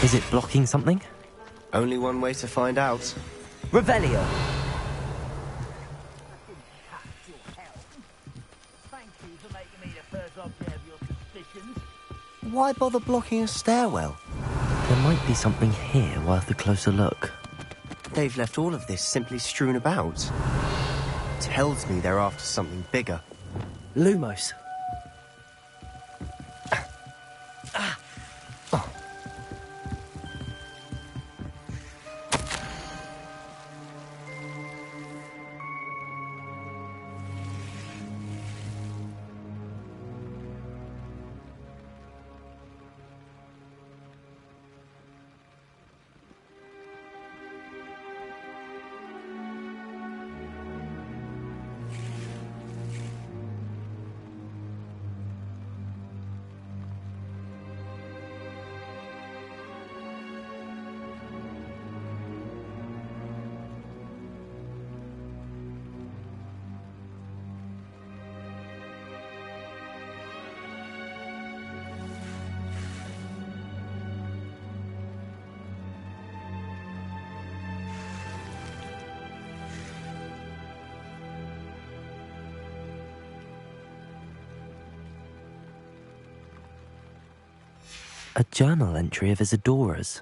Is it blocking something? Only one way to find out. Revelio! Why bother blocking a stairwell? There might be something here worth a closer look. They've left all of this simply strewn about. Tells me they're after something bigger. Lumos. A journal entry of Isadora's.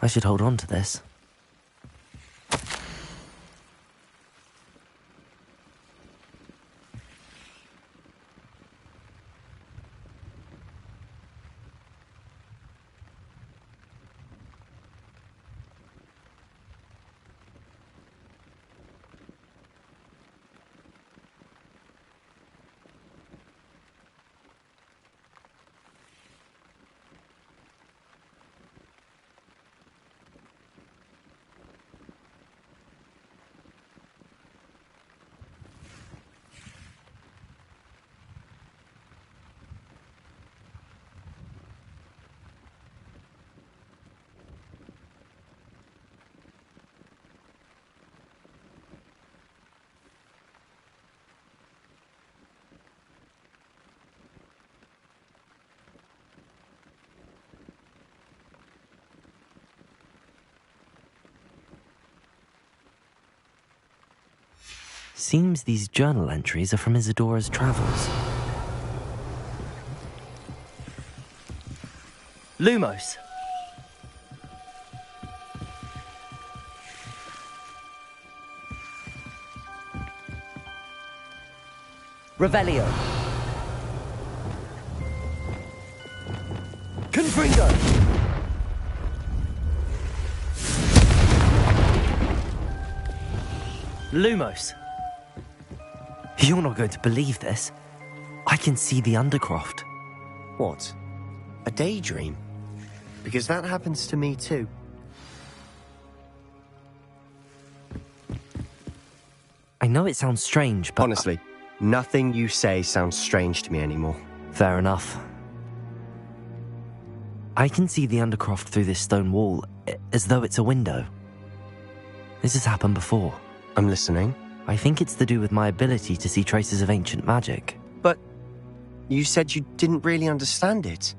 I should hold on to this. Seems these journal entries are from Isadora's travels. Lumos! Revelio! Confringo! Lumos! You're not going to believe this. I can see the Undercroft. What? A daydream? Because that happens to me too. I know it sounds strange, but... Honestly, nothing you say sounds strange to me anymore. Fair enough. I can see the Undercroft through this stone wall, as though it's a window. This has happened before. I'm listening. I think it's to do with my ability to see traces of ancient magic. But you said you didn't really understand it,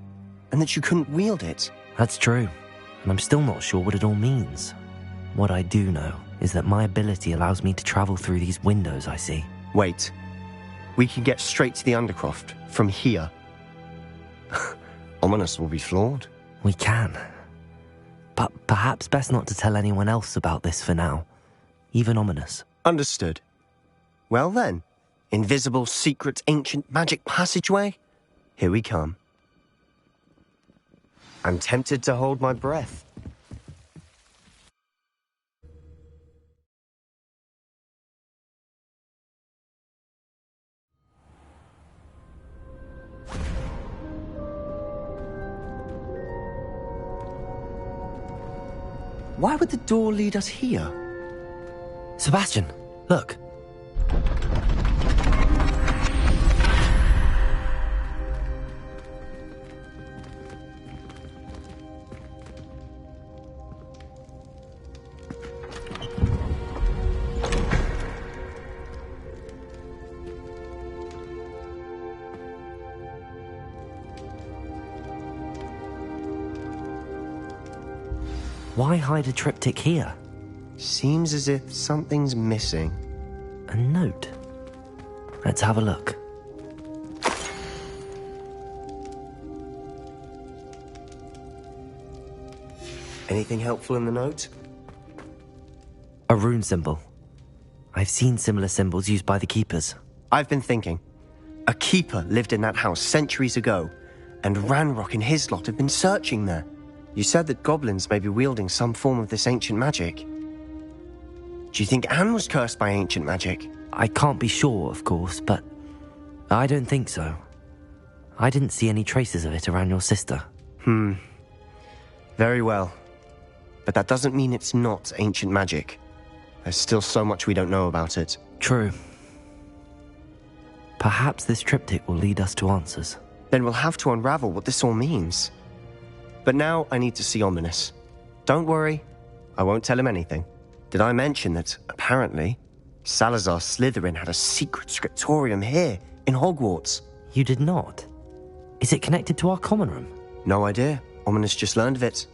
and that you couldn't wield it. That's true, and I'm still not sure what it all means. What I do know is that my ability allows me to travel through these windows I see. Wait. We can get straight to the Undercroft from here. Ominous will be flawed. We can. But perhaps best not to tell anyone else about this for now. Even Ominous. Understood. Well then, invisible, secret, ancient magic passageway? Here we come. I'm tempted to hold my breath. Why would the door lead us here? Sebastian, look. Why hide a triptych here? Seems as if something's missing. A note. Let's have a look. Anything helpful in the note? A rune symbol. I've seen similar symbols used by the keepers. I've been thinking. A keeper lived in that house centuries ago, and Ranrock and his lot have been searching there. You said that goblins may be wielding some form of this ancient magic. Do you think Anne was cursed by ancient magic? I can't be sure, of course, but I don't think so. I didn't see any traces of it around your sister. Very well. But that doesn't mean it's not ancient magic. There's still so much we don't know about it. True. Perhaps this triptych will lead us to answers. Then we'll have to unravel what this all means. But now I need to see Ominous. Don't worry, I won't tell him anything. Did I mention that, apparently, Salazar Slytherin had a secret scriptorium here, in Hogwarts? You did not? Is it connected to our common room? No idea. Ominous just learned of it.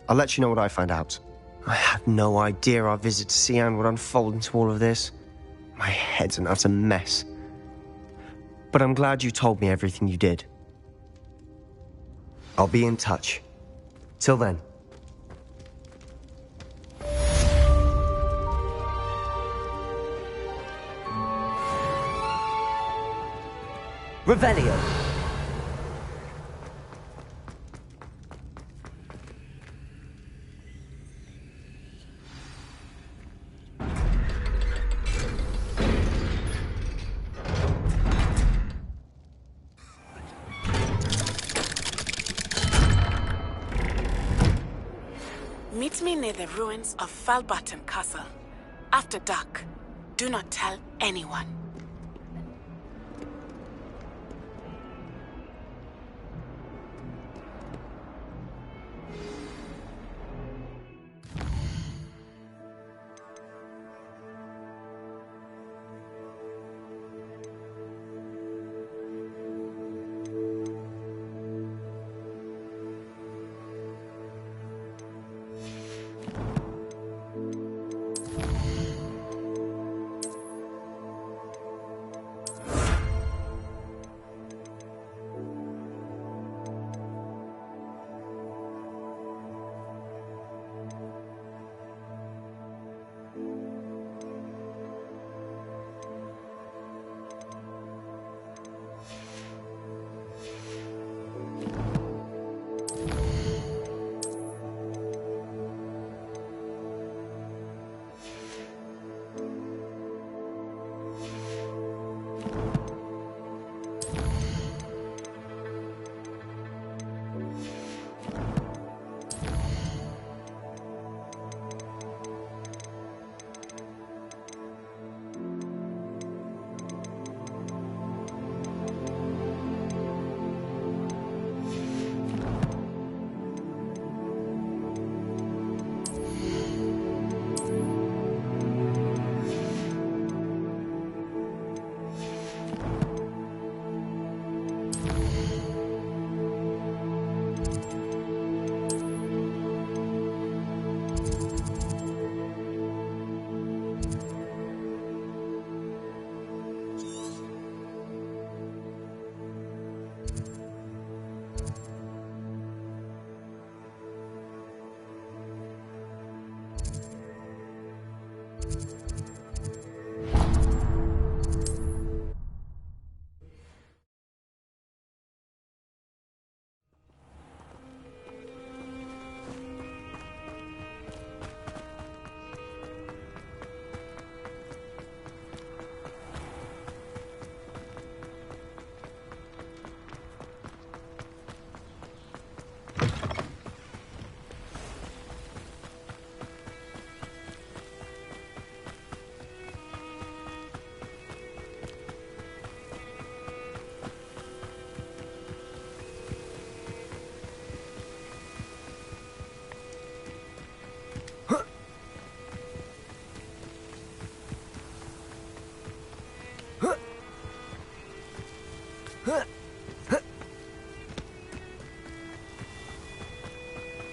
I'll let you know what I find out. I had no idea our visit to Sian would unfold into all of this. My head's an utter mess. But I'm glad you told me everything you did. I'll be in touch. Till then. Revelio. Meet me near the ruins of Falbottom Castle. After dark. Do not tell anyone.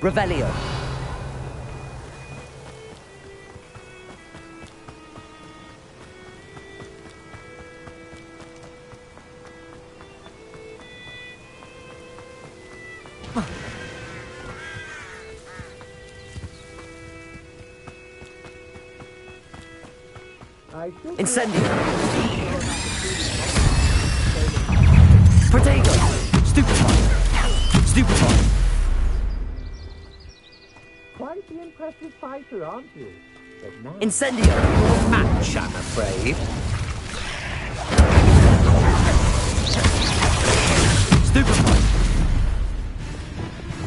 Revelio. Incendio. Protego. Stupefy. Stupefy. Quite the impressive fighter, aren't you? But now... Incendio. Match, I'm afraid. Stupefy.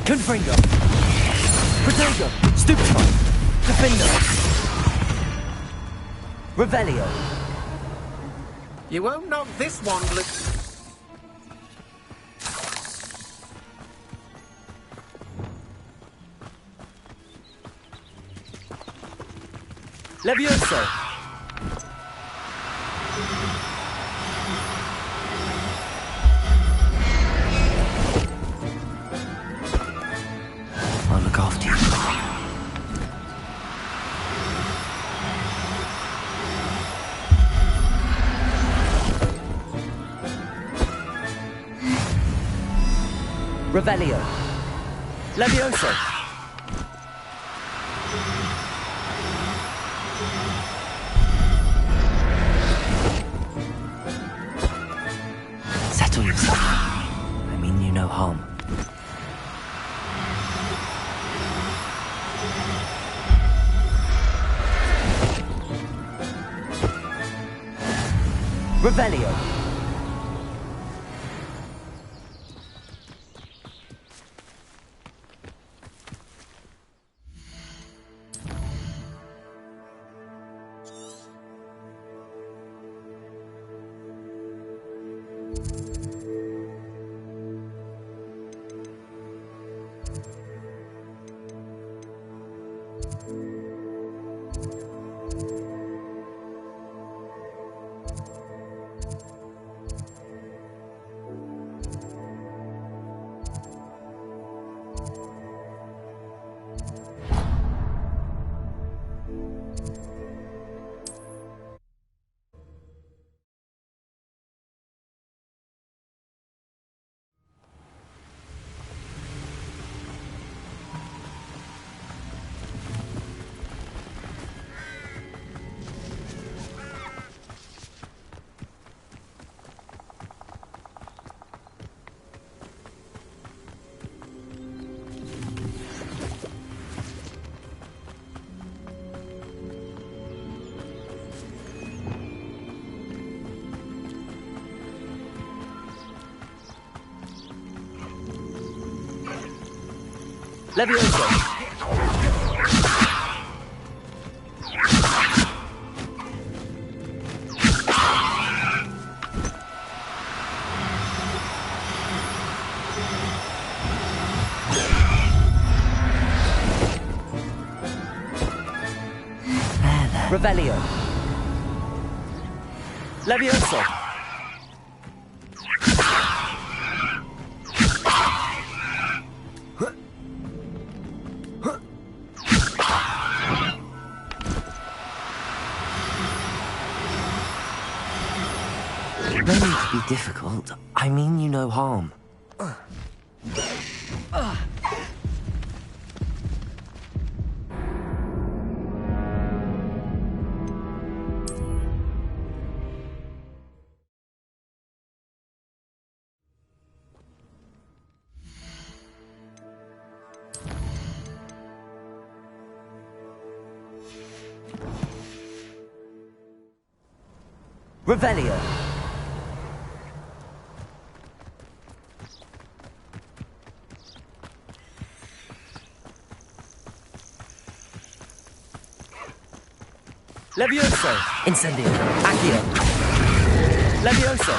Confringo. Protego. Stupefy. Defender. Revelio. You won't knock this one, Levioso. I'll look after you. Revelio. Levioso! Settle yourself. I mean you no harm. Revelio! Levioso! Revelio! Levioso! No need to be difficult. I mean you no harm. Revelio! Levioso! Incendio! Accio! Levioso!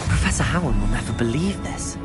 Professor Howard will never believe this.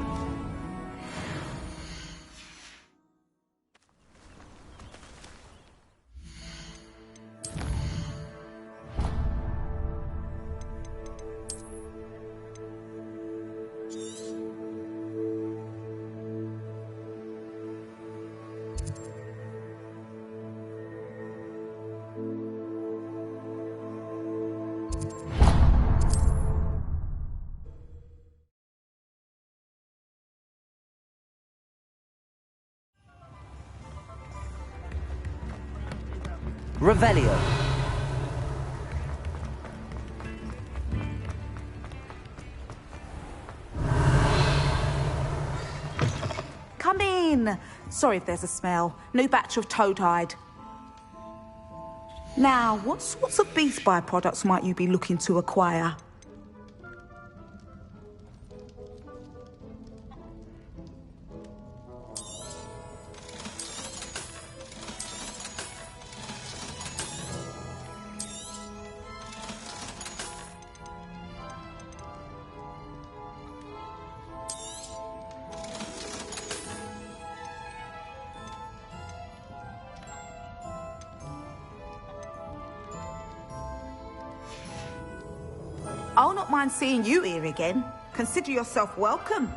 Revelio! Come in. Sorry if there's a smell. New batch of toad-hide. Now, what sorts of beast byproducts might you be looking to acquire? I'll not mind seeing you here again. Consider yourself welcome.